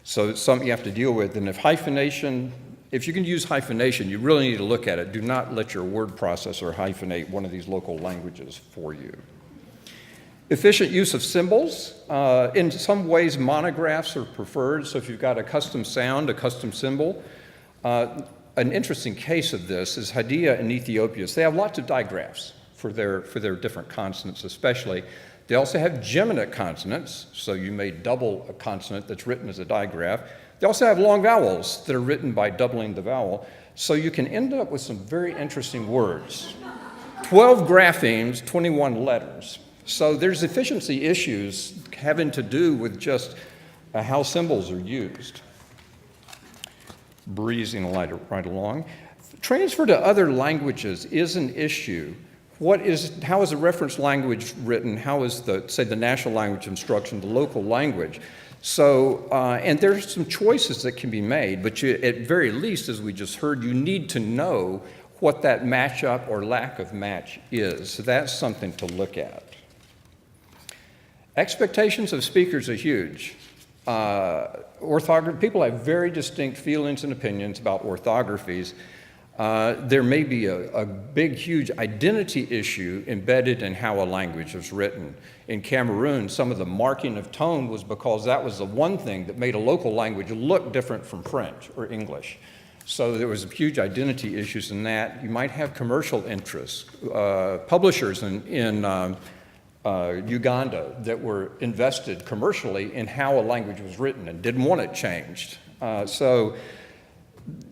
So it's something you have to deal with. And if you can use hyphenation, you really need to look at it. Do not let your word processor hyphenate one of these local languages for you. Efficient use of symbols. In some ways, monographs are preferred. So if you've got a custom sound, a custom symbol, an interesting case of this is Hadia in Ethiopia. So they have lots of digraphs for their different consonants especially. They also have geminate consonants, so you may double a consonant that's written as a digraph. They also have long vowels that are written by doubling the vowel. So you can end up with some very interesting words. 12 graphemes, 21 letters. So there's efficiency issues having to do with just how symbols are used. Breezing right along. Transfer to other languages is an issue. How is a reference language written? How is the national language instruction, the local language? So, and there's some choices that can be made, but at very least, as we just heard, you need to know what that matchup or lack of match is. So that's something to look at. Expectations of speakers are huge. Orthography, people have very distinct feelings and opinions about orthographies. There may be a big, huge identity issue embedded in how a language is written. In Cameroon, some of the marking of tone was because that was the one thing that made a local language look different from French or English. So there was huge identity issues in that. You might have commercial interests. Publishers in Uganda that were invested commercially in how a language was written and didn't want it changed. So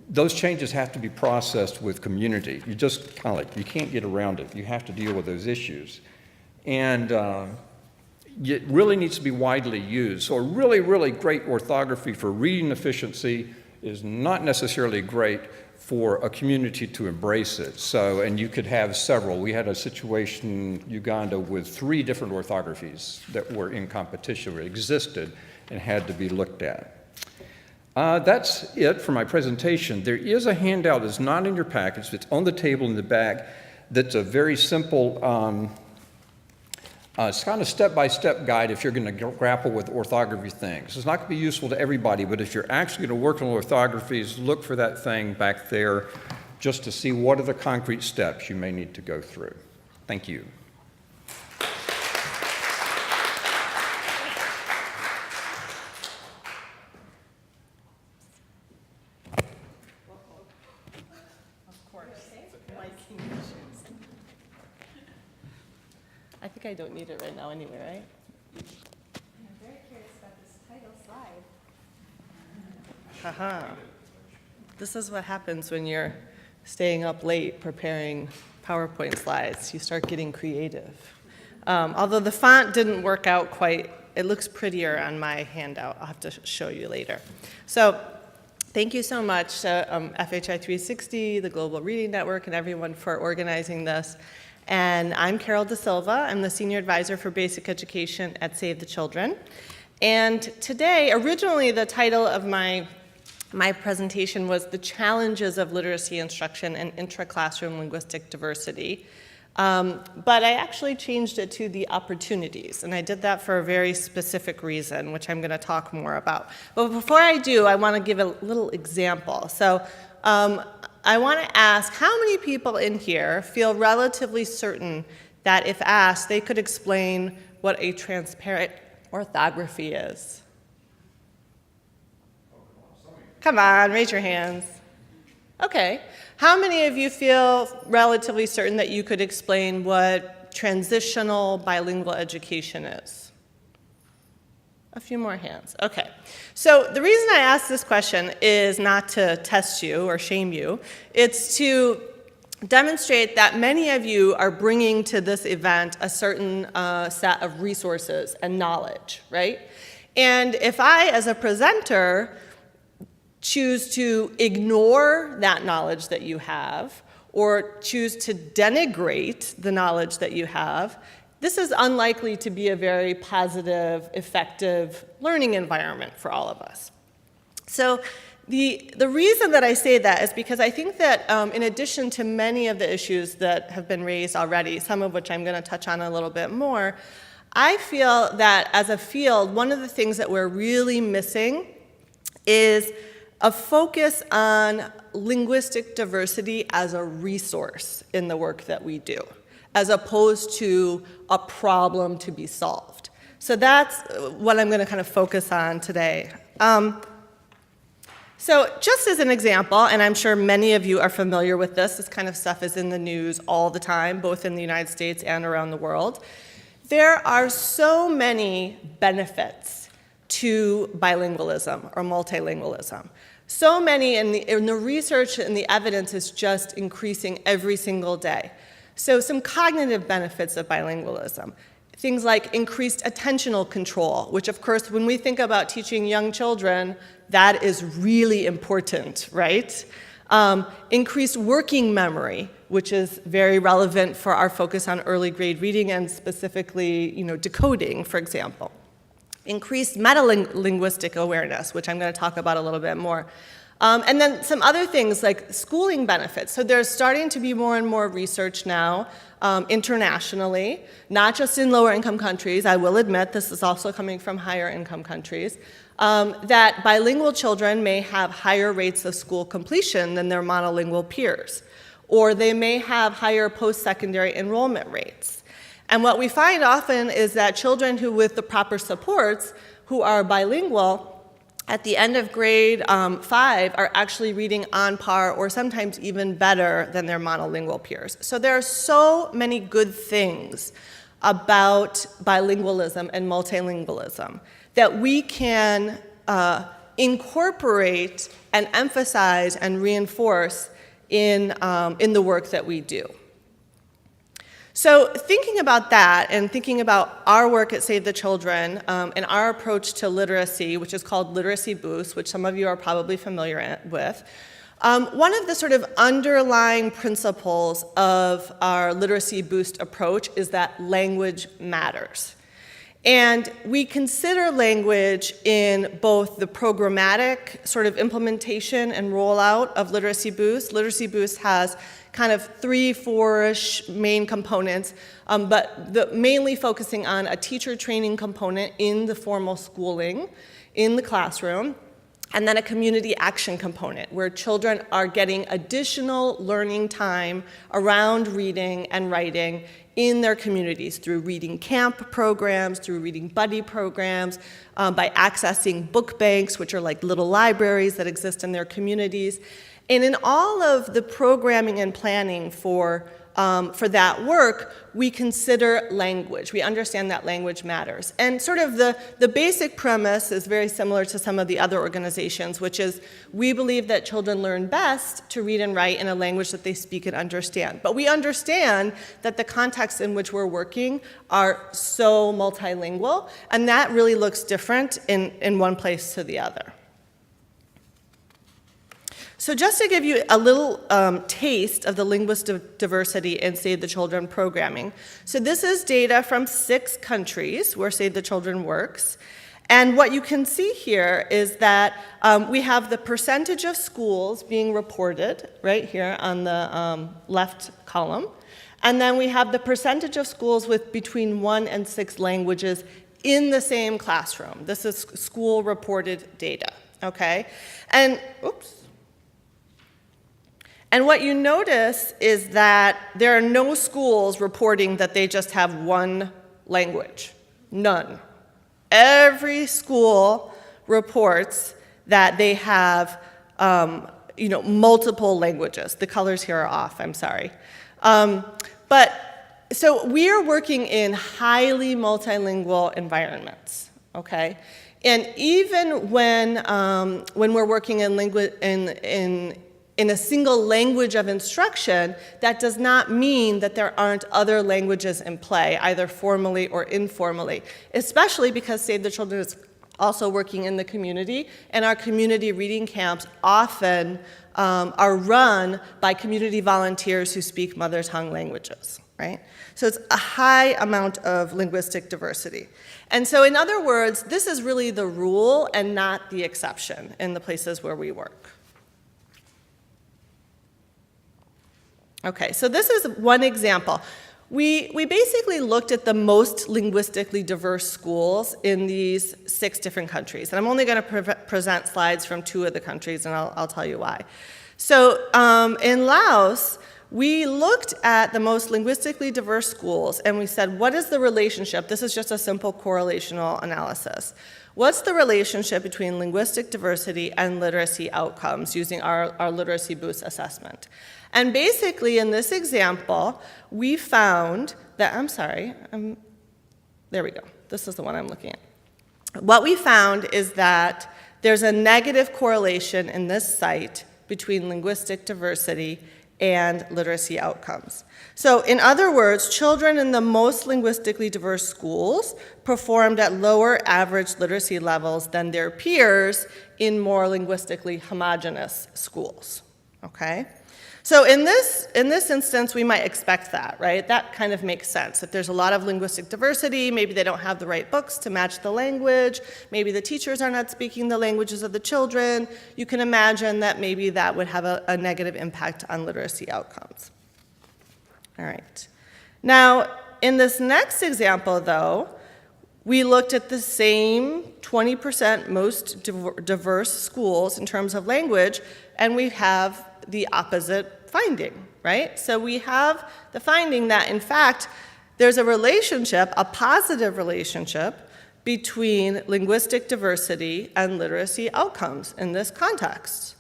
those changes have to be processed with community. You just kind of like, you can't get around it. You have to deal with those issues. And it really needs to be widely used. So a really, really great orthography for reading efficiency is not necessarily great for a community to embrace it. So, and you could have several. We had a situation in Uganda with 3 different orthographies that were in competition, or existed, and had to be looked at. That's it for my presentation. There is a handout that's not in your package, it's on the table in the back, that's a very simple, it's kind of step-by-step guide if you're going to grapple with orthography things. It's not going to be useful to everybody, but if you're actually going to work on orthographies, look for that thing back there just to see what are the concrete steps you may need to go through. Thank you. I think I don't need it right now anyway, right? I'm very curious about this title slide. Haha. This is what happens when you're staying up late preparing PowerPoint slides. You start getting creative. Although the font didn't work out quite, it looks prettier on my handout. I'll have to show you later. So thank you so much to FHI 360, the Global Reading Network, and everyone for organizing this. And I'm Carol De Silva. I'm the Senior Advisor for Basic Education at Save the Children. And today, originally the title of my presentation was The Challenges of Literacy Instruction and Intra-Classroom Linguistic Diversity. But I actually changed it to The Opportunities, and I did that for a very specific reason, which I'm going to talk more about. But before I do, I want to give a little example. So I want to ask, how many people in here feel relatively certain that if asked, they could explain what a transparent orthography is? Come on, raise your hands. Okay. How many of you feel relatively certain that you could explain what transitional bilingual education is? A few more hands. Okay. So the reason I ask this question is not to test you or shame you. It's to demonstrate that many of you are bringing to this event a certain set of resources and knowledge, right? And if I, as a presenter, choose to ignore that knowledge that you have or choose to denigrate the knowledge that you have, this is unlikely to be a very positive, effective learning environment for all of us. So the reason that I say that is because I think that in addition to many of the issues that have been raised already, some of which I'm going to touch on a little bit more, I feel that as a field, one of the things that we're really missing is a focus on linguistic diversity as a resource in the work that we do, as opposed to a problem to be solved. So that's what I'm going to kind of focus on today. So just as an example, and I'm sure many of you are familiar with this kind of stuff is in the news all the time, both in the United States and around the world. There are so many benefits to bilingualism or multilingualism. So many, and the research and the evidence is just increasing every single day. So some cognitive benefits of bilingualism, things like increased attentional control, which of course when we think about teaching young children, that is really important, right? Increased working memory, which is very relevant for our focus on early grade reading and specifically, decoding, for example. Increased metalinguistic awareness, which I'm going to talk about a little bit more. And then some other things like schooling benefits. So there's starting to be more and more research now internationally, not just in lower income countries. I will admit this is also coming from higher income countries, that bilingual children may have higher rates of school completion than their monolingual peers, or they may have higher post-secondary enrollment rates. And what we find often is that children who, with the proper supports, who are bilingual, at the end of grade 5 are actually reading on par or sometimes even better than their monolingual peers. So there are so many good things about bilingualism and multilingualism that we can incorporate and emphasize and reinforce in the work that we do. So thinking about that and thinking about our work at Save the Children and our approach to literacy, which is called Literacy Boost, which some of you are probably familiar with, one of the sort of underlying principles of our Literacy Boost approach is that language matters. And we consider language in both the programmatic sort of implementation and rollout of Literacy Boost. Literacy Boost has kind of 3-4-ish main components, but mainly focusing on a teacher training component in the formal schooling, in the classroom, and then a community action component where children are getting additional learning time around reading and writing in their communities through reading camp programs, through reading buddy programs, by accessing book banks, which are like little libraries that exist in their communities. And in all of the programming and planning for that work, we consider language. We understand that language matters. And sort of the basic premise is very similar to some of the other organizations, which is we believe that children learn best to read and write in a language that they speak and understand. But we understand that the contexts in which we're working are so multilingual, and that really looks different in one place to the other. So just to give you a little taste of the linguistic diversity in Save the Children programming. So this is data from 6 countries where Save the Children works. And what you can see here is that we have the percentage of schools being reported right here on the left column. And then we have the percentage of schools with between 1 and 6 languages in the same classroom. This is school reported data, okay? And, oops. And what you notice is that there are no schools reporting that they just have one language. None. Every school reports that they have multiple languages. The colors here are off, I'm sorry. So we are working in highly multilingual environments, okay? And even when we're working in a single language of instruction, that does not mean that there aren't other languages in play, either formally or informally, especially because Save the Children is also working in the community, and our community reading camps often are run by community volunteers who speak mother tongue languages, right? So it's a high amount of linguistic diversity. And so in other words, this is really the rule and not the exception in the places where we work. Okay, so this is one example. We basically looked at the most linguistically diverse schools in these 6 different countries. And I'm only going to present slides from 2 of the countries, and I'll tell you why. So in Laos, we looked at the most linguistically diverse schools, and we said, what is the relationship? This is just a simple correlational analysis. What's the relationship between linguistic diversity and literacy outcomes using our Literacy Boost assessment? And basically, in this example, we found that, there we go. This is the one I'm looking at. What we found is that there's a negative correlation in this site between linguistic diversity and literacy outcomes. So in other words, children in the most linguistically diverse schools performed at lower average literacy levels than their peers in more linguistically homogeneous schools, okay? So in this instance, we might expect that, right? That kind of makes sense. If there's a lot of linguistic diversity, maybe they don't have the right books to match the language, maybe the teachers are not speaking the languages of the children, you can imagine that maybe that would have a negative impact on literacy outcomes. All right. Now, in this next example, though, we looked at the same 20% most diverse schools in terms of language, and we have the opposite finding, right? So we have the finding that, in fact, there's a relationship, a positive relationship, between linguistic diversity and literacy outcomes in this context.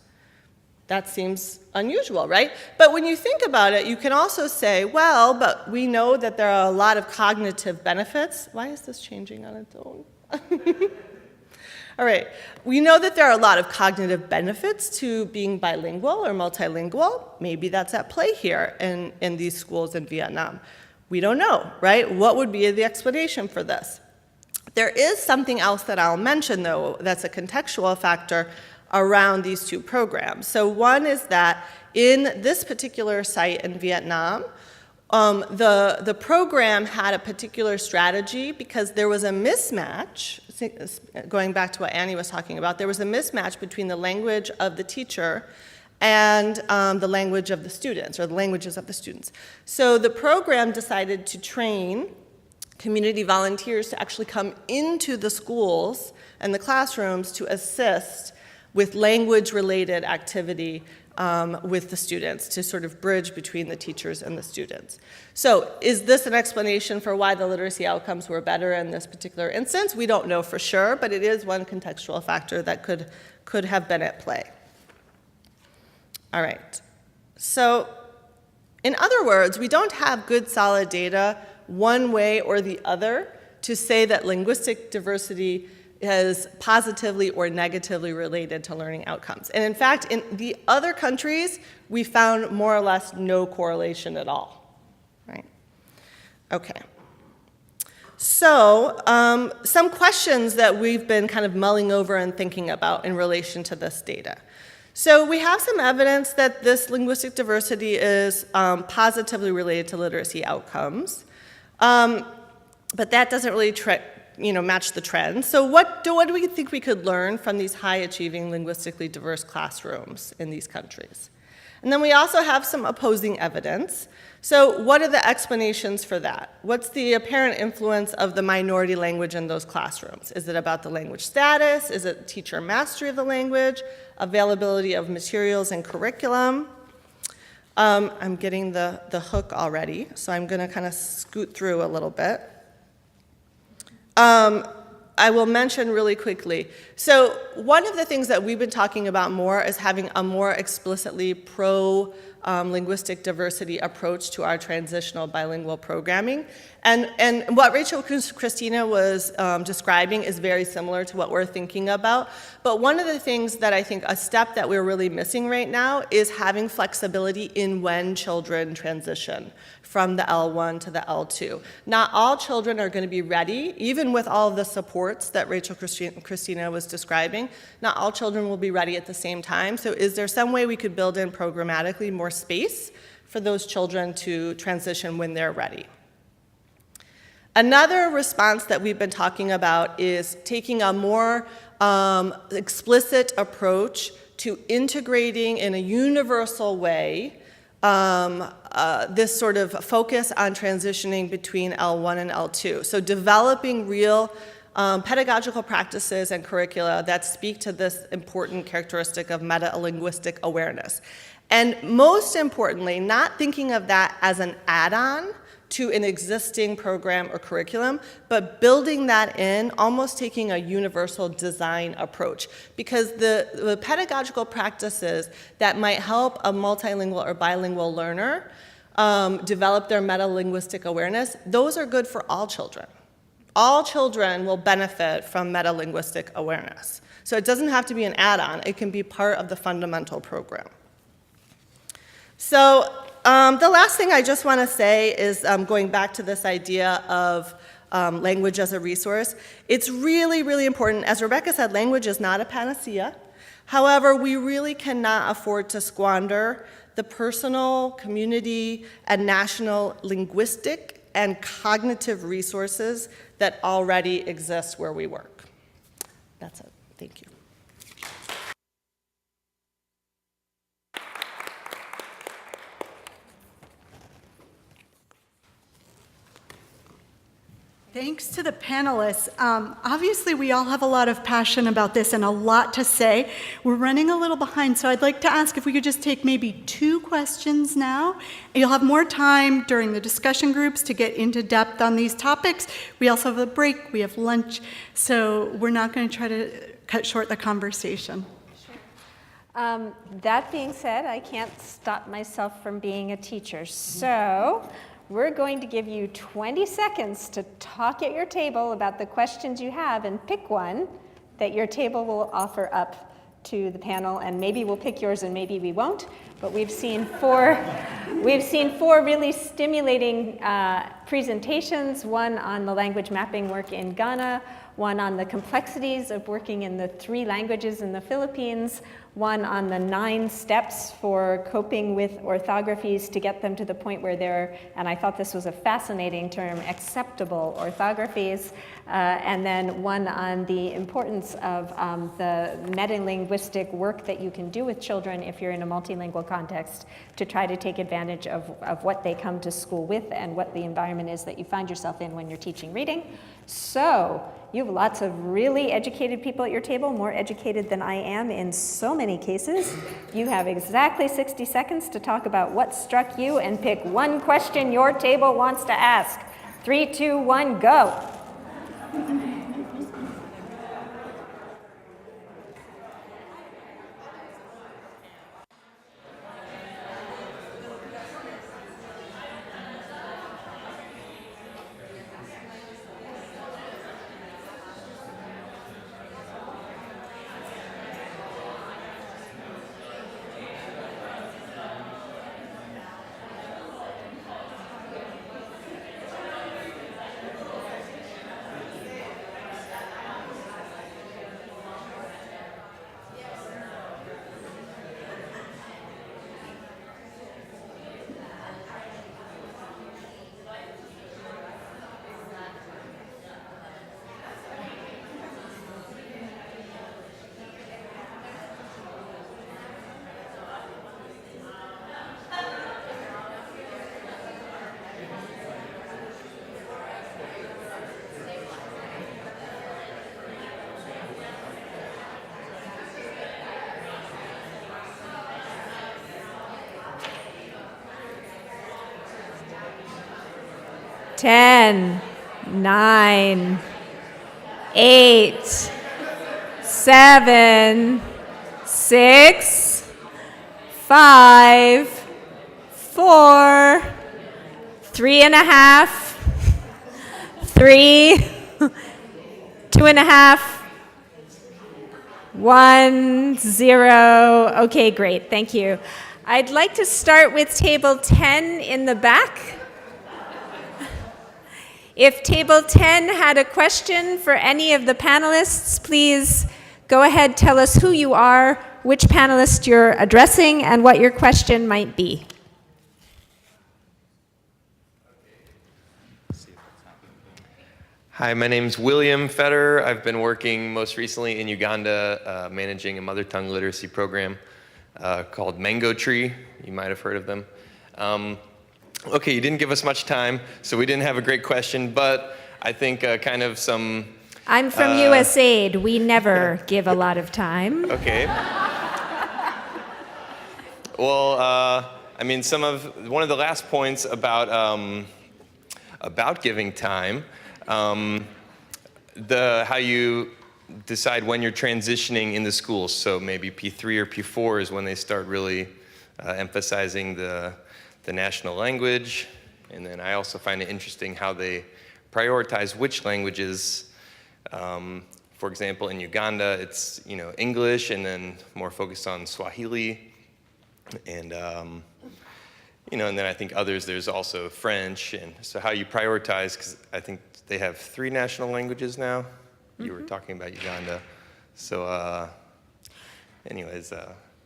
That seems unusual, right? But when you think about it, you can also say, well, but we know that there are a lot of cognitive benefits. Why is this changing on its own? All right, we know that there are a lot of cognitive benefits to being bilingual or multilingual. Maybe that's at play here in these schools in Vietnam. We don't know, right? What would be the explanation for this? There is something else that I'll mention, though, that's a contextual factor around these two programs. So one is that in this particular site in Vietnam, the program had a particular strategy because there was a mismatch, going back to what Annie was talking about, there was a mismatch between the language of the teacher and the language of the students, or the languages of the students. So the program decided to train community volunteers to actually come into the schools and the classrooms to assist with language-related activity with the students to sort of bridge between the teachers and the students. So is this an explanation for why the literacy outcomes were better in this particular instance? We don't know for sure, but it is one contextual factor that could have been at play. All right. So in other words, we don't have good solid data one way or the other to say that linguistic diversity is positively or negatively related to learning outcomes. And in fact, in the other countries, we found more or less no correlation at all, right? Okay. So some questions that we've been kind of mulling over and thinking about in relation to this data. So we have some evidence that this linguistic diversity is positively related to literacy outcomes, but that doesn't really match the trend. So what do we think we could learn from these high-achieving linguistically diverse classrooms in these countries? And then we also have some opposing evidence. So what are the explanations for that? What's the apparent influence of the minority language in those classrooms? Is it about the language status? Is it teacher mastery of the language? Availability of materials and curriculum? I'm getting the hook already, so I'm going to kind of scoot through a little bit. I will mention really quickly. So one of the things that we've been talking about more is having a more explicitly pro-linguistic diversity approach to our transitional bilingual programming. And what Rachel Christina was describing is very similar to what we're thinking about. But one of the things that I think a step that we're really missing right now is having flexibility in when children transition from the L1 to the L2. Not all children are going to be ready, even with all of the supports that Rachel Christina was describing. Not all children will be ready at the same time. So is there some way we could build in programmatically more space for those children to transition when they're ready? Another response that we've been talking about is taking a more explicit approach to integrating in a universal way this sort of focus on transitioning between L1 and L2. So developing real pedagogical practices and curricula that speak to this important characteristic of meta-linguistic awareness. And most importantly, not thinking of that as an add-on to an existing program or curriculum, but building that in, almost taking a universal design approach. Because the pedagogical practices that might help a multilingual or bilingual learner develop their meta-linguistic awareness, those are good for all children. All children will benefit from meta-linguistic awareness. So it doesn't have to be an add-on, it can be part of the fundamental program. So the last thing I just want to say is going back to this idea of language as a resource. It's really, really important. As Rebecca said, language is not a panacea. However, we really cannot afford to squander the personal, community, and national linguistic and cognitive resources that already exist where we work. That's it. Thank you. Thanks to the panelists. Obviously, we all have a lot of passion about this and a lot to say. We're running a little behind, so I'd like to ask if we could just take maybe 2 questions now. You'll have more time during the discussion groups to get into depth on these topics. We also have a break, we have lunch, so we're not going to try to cut short the conversation. That being said, I can't stop myself from being a teacher. So we're going to give you 20 seconds to talk at your table about the questions you have and pick one that your table will offer up to the panel, and maybe we'll pick yours and maybe we won't, but we've seen four really stimulating presentations, one on the language mapping work in Ghana, one on the complexities of working in the 3 languages in the Philippines, one on the 9 steps for coping with orthographies to get them to the point where they're, and I thought this was a fascinating term, acceptable orthographies, and then one on the importance of the metalinguistic work that you can do with children if you're in a multilingual context to try to take advantage of what they come to school with and what the environment is that you find yourself in when you're teaching reading. So you have lots of really educated people at your table, more educated than I am in so many cases. You have exactly 60 seconds to talk about what struck you and pick one question your table wants to ask. 3, 2, 1, go. Ten, 9, 8, 7, 6, 5, 4, 3.5, 3, 2.5, 1, 0. Okay, great, thank you. I'd like to start with table 10 in the back. If table 10 had a question for any of the panelists, please go ahead, tell us who you are, which panelist you're addressing, and what your question might be. Hi, my name's William Feder. I've been working most recently in Uganda, managing a mother tongue literacy program called Mango Tree. You might have heard of them. Okay, you didn't give us much time, so we didn't have a great question, but I think kind of some... I'm from USAID. We never give a lot of time. Okay. Well, I mean, one of the last points about giving time, how you decide when you're transitioning in the schools. So maybe P3 or P4 is when they start really emphasizing the national language. And then I also find it interesting how they prioritize which languages. For example, in Uganda, it's English, and then more focused on Swahili, and and then I think others. There's also French, and so how you prioritize, because I think they have 3 national languages now. Mm-hmm. You were talking about Uganda, so anyways.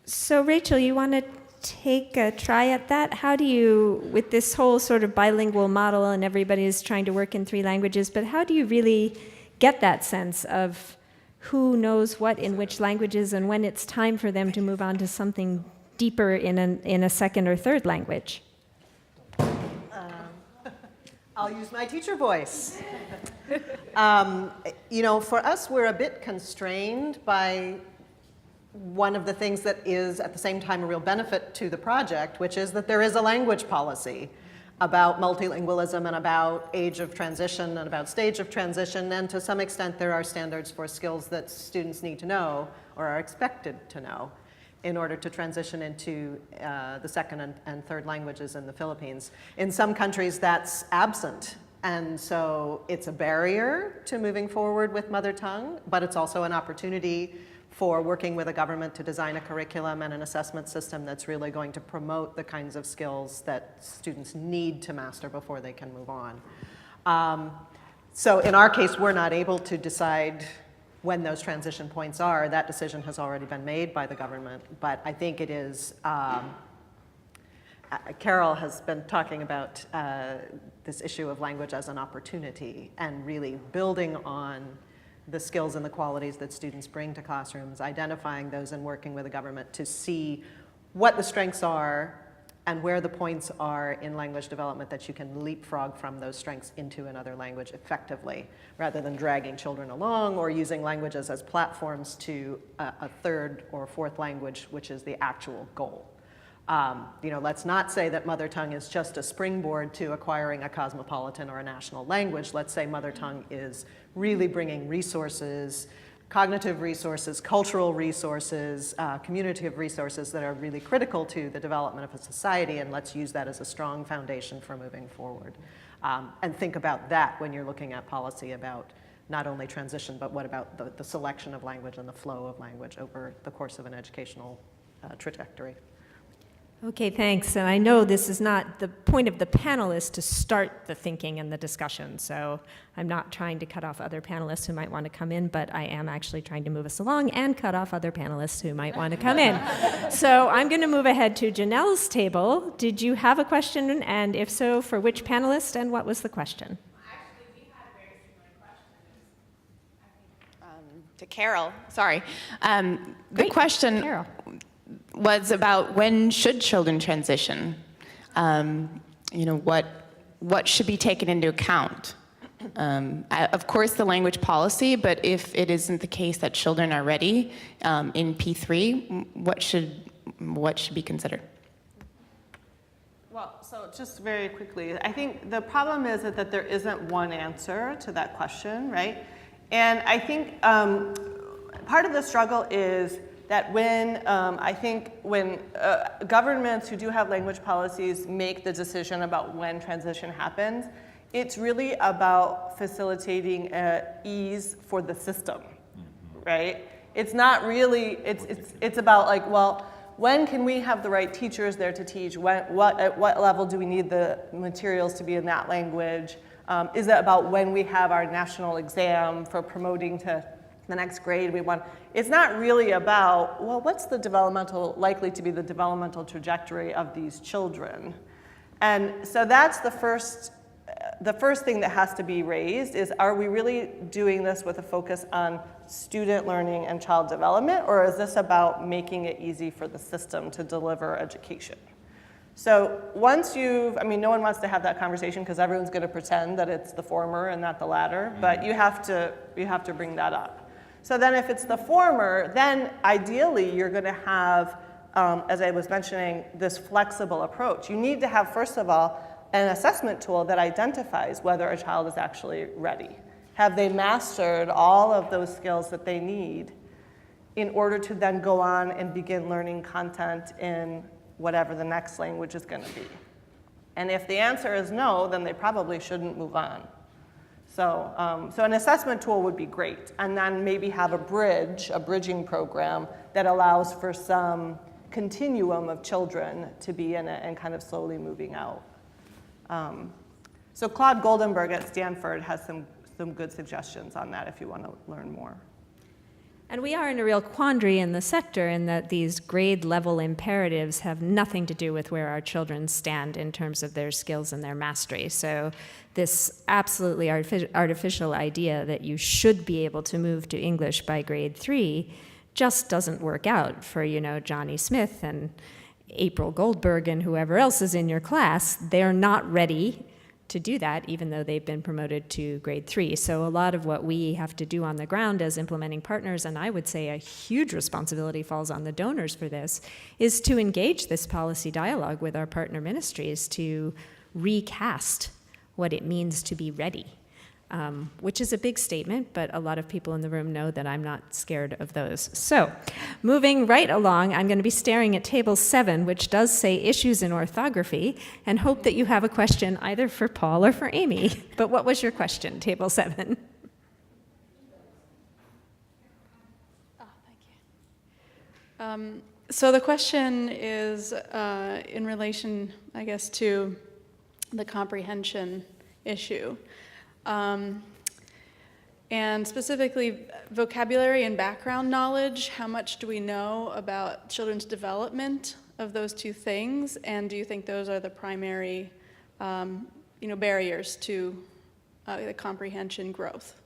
So Rachel, you want to take a try at that? How do you, with this whole sort of bilingual model, and everybody is trying to work in 3 languages, but how do you really get that sense of who knows what in which languages and when it's time for them to move on to something deeper in a second or third language? I'll use my teacher voice. For us, we're a bit constrained by one of the things that is at the same time a real benefit to the project, which is that there is a language policy about multilingualism and about age of transition and about stage of transition, and to some extent there are standards for skills that students need to know or are expected to know. in order to transition into the second and third languages in the Philippines. In some countries, that's absent. And so it's a barrier to moving forward with mother tongue, but it's also an opportunity for working with a government to design a curriculum and an assessment system that's really going to promote the kinds of skills that students need to master before they can move on. So in our case, we're not able to decide when those transition points are. That decision has already been made by the government, but I think it is, Carol has been talking about this issue of language as an opportunity and really building on the skills and the qualities that students bring to classrooms, identifying those and working with the government to see what the strengths are and where the points are in language development that you can leapfrog from those strengths into another language effectively, rather than dragging children along or using languages as platforms to a third or fourth language, which is the actual goal. Let's not say that mother tongue is just a springboard to acquiring a cosmopolitan or a national language. Let's say mother tongue is really bringing resources, cognitive resources, cultural resources, communicative resources that are really critical to the development of a society, and let's use that as a strong foundation for moving forward. And think about that when you're looking at policy about not only transition, but what about the selection of language and the flow of language over the course of an educational trajectory. Okay, thanks. And I know this is not the point of the panelists to start the thinking and the discussion, so I'm not trying to cut off other panelists who might want to come in, but I am actually trying to move us along and cut off other panelists who might want to come in. So I'm going to move ahead to Janelle's table. Did you have a question? And if so, for which panelist, and what was the question? Actually, we had a very similar question. To Carol, sorry. The question Carol. was about when should children transition? What should be taken into account? Of course, the language policy, but if it isn't the case that children are ready in P3, what should be considered? Well, so just very quickly, I think the problem is that there isn't one answer to that question, right? And I think part of the struggle is that when governments who do have language policies make the decision about when transition happens, it's really about facilitating ease for the system, right? It's not really, it's about like, well, when can we have the right teachers there to teach? At what level do we need the materials to be in that language? Is it about when we have our national exam for promoting to the next grade we want? It's not really about, well, what's likely to be the developmental trajectory of these children? And so that's the first thing that has to be raised is, are we really doing this with a focus on student learning and child development, or is this about making it easy for the system to deliver education? So once no one wants to have that conversation because everyone's going to pretend that it's the former and not the latter, but you have to bring that up. So then if it's the former, then ideally you're going to have, as I was mentioning, this flexible approach. You need to have, first of all, an assessment tool that identifies whether a child is actually ready. Have they mastered all of those skills that they need in order to then go on and begin learning content in whatever the next language is going to be? And if the answer is no, then they probably shouldn't move on. So an assessment tool would be great, and then maybe have a bridging program that allows for some continuum of children to be in it and kind of slowly moving out. So Claude Goldenberg at Stanford has some good suggestions on that if you want to learn more. And we are in a real quandary in the sector in that these grade level imperatives have nothing to do with where our children stand in terms of their skills and their mastery. So this absolutely artificial idea that you should be able to move to English by grade 3 just doesn't work out for, Johnny Smith and April Goldberg and whoever else is in your class. They're not ready to do that, even though they've been promoted to grade 3. So a lot of what we have to do on the ground as implementing partners, and I would say a huge responsibility falls on the donors for this, is to engage this policy dialogue with our partner ministries to recast what it means to be ready. which is a big statement, but a lot of people in the room know that I'm not scared of those. So, moving right along, I'm going to be staring at table 7, which does say issues in orthography, and hope that you have a question either for Paul or for Amy. But what was your question, table 7? So the question is in relation, I guess, to the comprehension issue. And specifically, vocabulary and background knowledge. How much do we know about children's development of those two things? And do you think those are the primary barriers to the comprehension growth?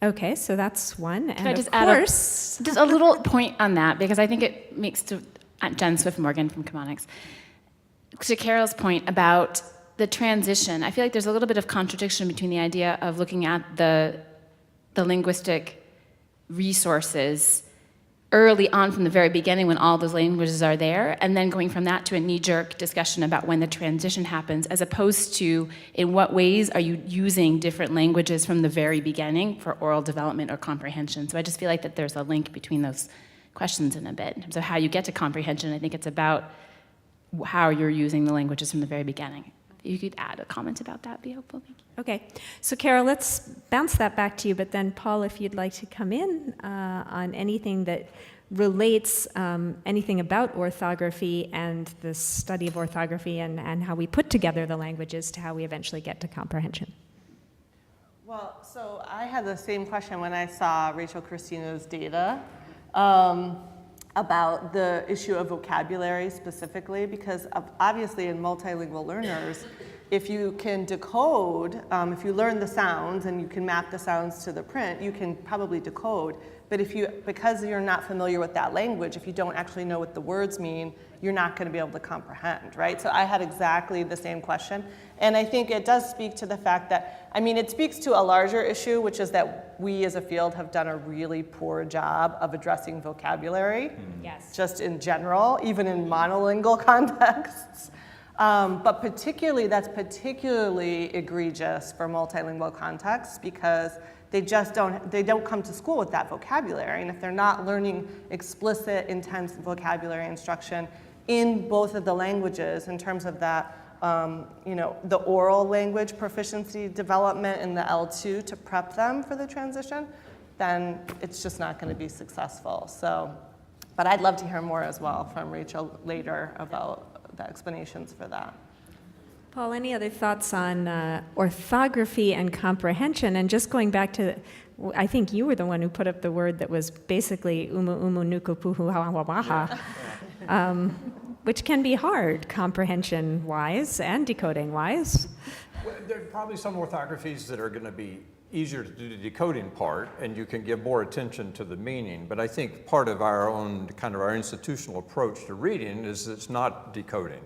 Okay, so that's one. Can I And just of add course, just a little point on that, because I think it makes to Jen Swift-Morgan from Chemonics. To Carol's point about the transition, I feel like there's a little bit of contradiction between the idea of looking at the linguistic resources early on from the very beginning when all those languages are there, and then going from that to a knee-jerk discussion about when the transition happens, as opposed to in what ways are you using different languages from the very beginning for oral development or comprehension. So I just feel like that there's a link between those questions in a bit. So how you get to comprehension, I think it's about how you're using the languages from the very beginning. If you could add a comment about that, be helpful. Thank you. okay. So Carol, let's bounce that back to you, but then Paul, if you'd like to come in on anything that relates anything about orthography and the study of orthography and how we put together the languages to how we eventually get to comprehension. Well, so I had the same question when I saw Rachel Christina's data about the issue of vocabulary specifically, because obviously in multilingual learners, if you can decode, if you learn the sounds and you can map the sounds to the print, you can probably decode. But because you're not familiar with that language, if you don't actually know what the words mean, you're not going to be able to comprehend, right? So I had exactly the same question. And I think it does speak to the fact that, it speaks to a larger issue, which is that we as a field have done a really poor job of addressing vocabulary. Yes. Just in general, even in monolingual contexts. But that's particularly egregious for multilingual contexts because they don't come to school with that vocabulary. And if they're not learning explicit, intense vocabulary instruction in both of the languages in terms of that, the oral language proficiency development in the L2 to prep them for the transition, then it's just not going to be successful. So, but I'd love to hear more as well from Rachel later about the explanations for that. Paul, any other thoughts on orthography and comprehension? And just going back to, I think you were the one who put up the word that was basically umu nuku puhu hawawaha, which can be hard comprehension-wise and decoding-wise. Well, there are probably some orthographies that are going to be easier to do the decoding part, and you can give more attention to the meaning. But I think part of our own, our institutional approach to reading is it's not decoding.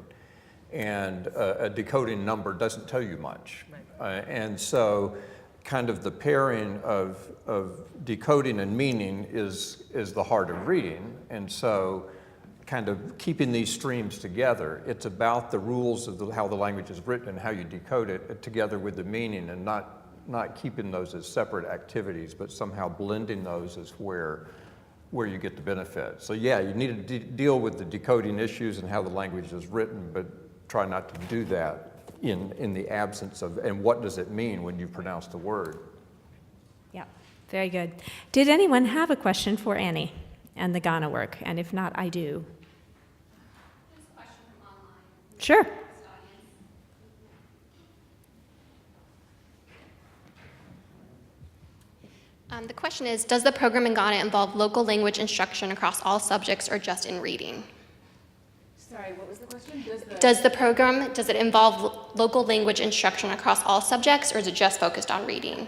And a decoding number doesn't tell you much. Right. And so kind of the pairing of decoding and meaning is the heart of reading. And so kind of keeping these streams together, it's about the rules of how the language is written and how you decode it together with the meaning, and not keeping those as separate activities, but somehow blending those is where you get the benefit. So yeah, you need to deal with the decoding issues and how the language is written, but try not to do that in the absence of, and what does it mean when you pronounce the word? Yeah, very good. Did anyone have a question for Annie and the Ghana work? And if not, I do. There's a question from online. Sure. The question is, does the program in Ghana involve local language instruction across all subjects or just in reading? Sorry, what was the question? Does it involve local language instruction across all subjects, or is it just focused on reading?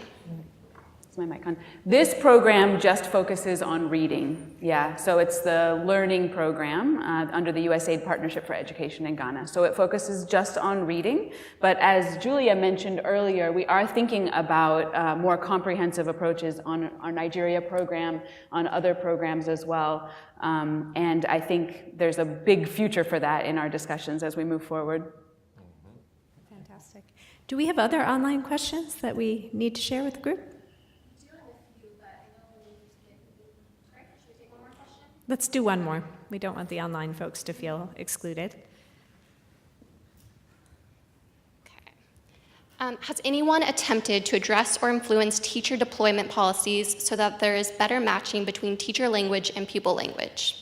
Is my mic on? This program just focuses on reading. Yeah, so it's the learning program under the USAID Partnership for Education in Ghana. So it focuses just on reading. But as Julia mentioned earlier, we are thinking about more comprehensive approaches on our Nigeria program, on other programs as well. And I think there's a big future for that in our discussions as we move forward. Fantastic. Do we have other online questions that we need to share with the group? Let's do one more. We don't want the online folks to feel excluded. Has anyone attempted to address or influence teacher deployment policies so that there is better matching between teacher language and pupil language?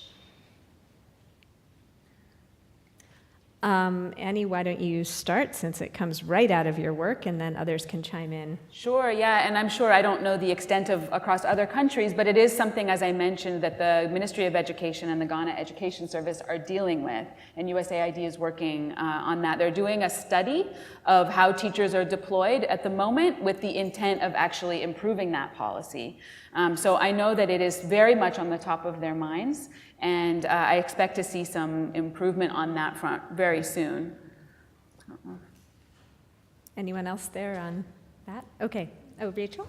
Annie, why don't you start, since it comes right out of your work, and then others can chime in. Sure, yeah, and I'm sure I don't know the extent of across other countries, but it is something, as I mentioned, that the Ministry of Education and the Ghana Education Service are dealing with, and USAID is working on that. They're doing a study of how teachers are deployed at the moment with the intent of actually improving that policy. So I know that it is very much on the top of their minds, and I expect to see some improvement on that front very soon. Anyone else there on that? Okay. Oh, Rachel?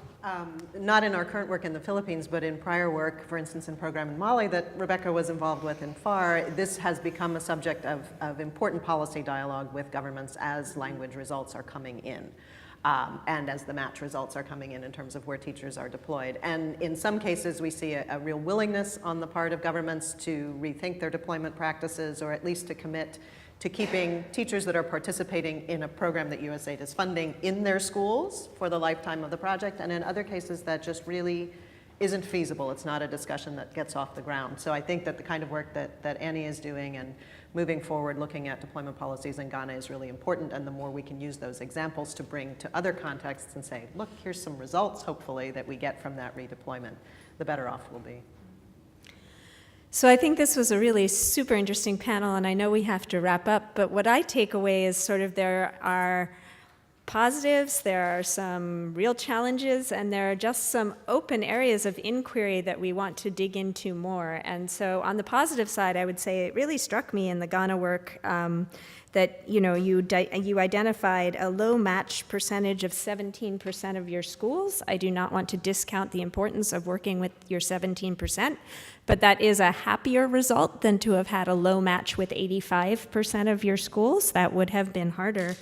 Not in our current work in the Philippines, but in prior work, for instance, in program in Mali that Rebecca was involved with in FAR, this has become a subject of important policy dialogue with governments as language results are coming in. And as the match results are coming in terms of where teachers are deployed. And in some cases, we see a real willingness on the part of governments to rethink their deployment practices, or at least to commit to keeping teachers that are participating in a program that USAID is funding in their schools for the lifetime of the project. And in other cases, that just really isn't feasible. It's not a discussion that gets off the ground. So I think that the kind of work that Annie is doing and moving forward, looking at deployment policies in Ghana is really important, and the more we can use those examples to bring to other contexts and say, look, here's some results, hopefully, that we get from that redeployment, the better off we'll be. So I think this was a really super interesting panel, and I know we have to wrap up, but what I take away is sort of there are positives, there are some real challenges, and there are just some open areas of inquiry that we want to dig into more. And so on the positive side, I would say it really struck me in the Ghana work that you identified a low match percentage of 17% of your schools. I do not want to discount the importance of working with your 17%, but that is a happier result than to have had a low match with 85% of your schools. That would have been harder.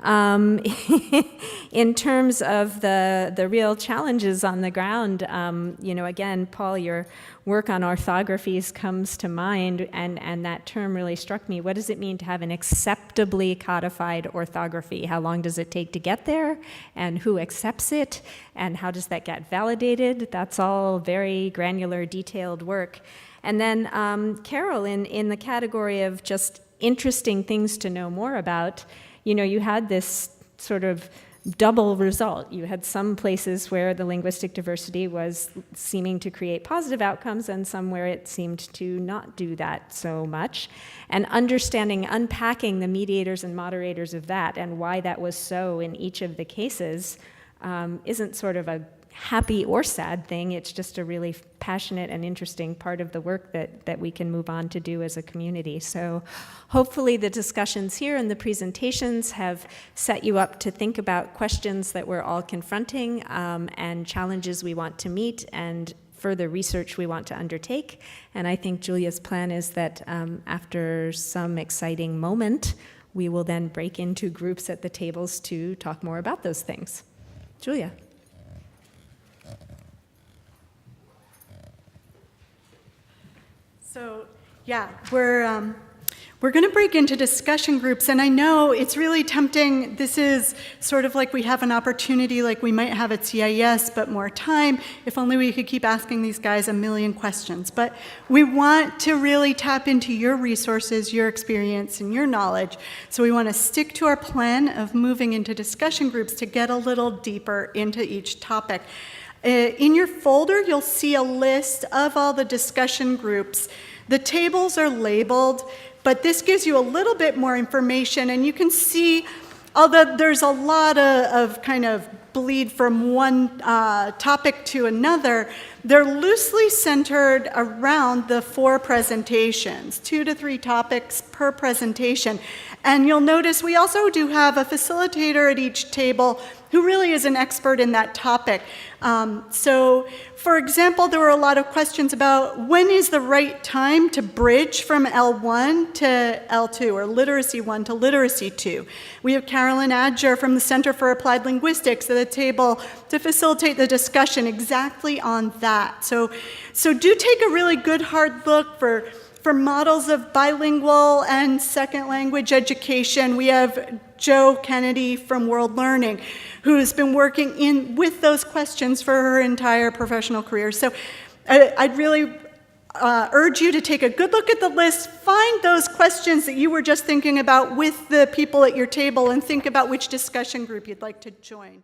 In terms of the real challenges on the ground, again, Paul, your work on orthographies comes to mind, and that term really struck me. What does it mean to have an acceptably codified orthography? How long does it take to get there? And who accepts it? And how does that get validated? That's all very granular, detailed work. And then Carol, in the category of just interesting things to know more about, you had this sort of double result. You had some places where the linguistic diversity was seeming to create positive outcomes, and some where it seemed to not do that so much. And unpacking the mediators and moderators of that and why that was so in each of the cases isn't sort of a happy or sad thing. It's just a really passionate and interesting part of the work that we can move on to do as a community. So hopefully the discussions here and the presentations have set you up to think about questions that we're all confronting and challenges we want to meet and further research we want to undertake. And I think Julia's plan is that after some exciting moment, we will then break into groups at the tables to talk more about those things. Julia. So, yeah, we're going to break into discussion groups, and I know it's really tempting. This is sort of like we have an opportunity like we might have at CIS, but more time. If only we could keep asking these guys a million questions. But we want to really tap into your resources, your experience, and your knowledge. So we want to stick to our plan of moving into discussion groups to get a little deeper into each topic. In your folder, you'll see a list of all the discussion groups. The tables are labeled, but this gives you a little bit more information, and you can see, although there's a lot of kind of bleed from one topic to another, they're loosely centered around the 4 presentations, 2 to 3 topics per presentation. And you'll notice we also do have a facilitator at each table who really is an expert in that topic. So, for example, there were a lot of questions about when is the right time to bridge from L1 to L2, or Literacy 1 to Literacy 2. We have Carolyn Adger from the Center for Applied Linguistics at the table to facilitate the discussion exactly on that. So do take a really good hard look for models of bilingual and second language education. We have Joe Kennedy from World Learning, who's been working with those questions for her entire professional career. So I'd really urge you to take a good look at the list, find those questions that you were just thinking about with the people at your table, and think about which discussion group you'd like to join.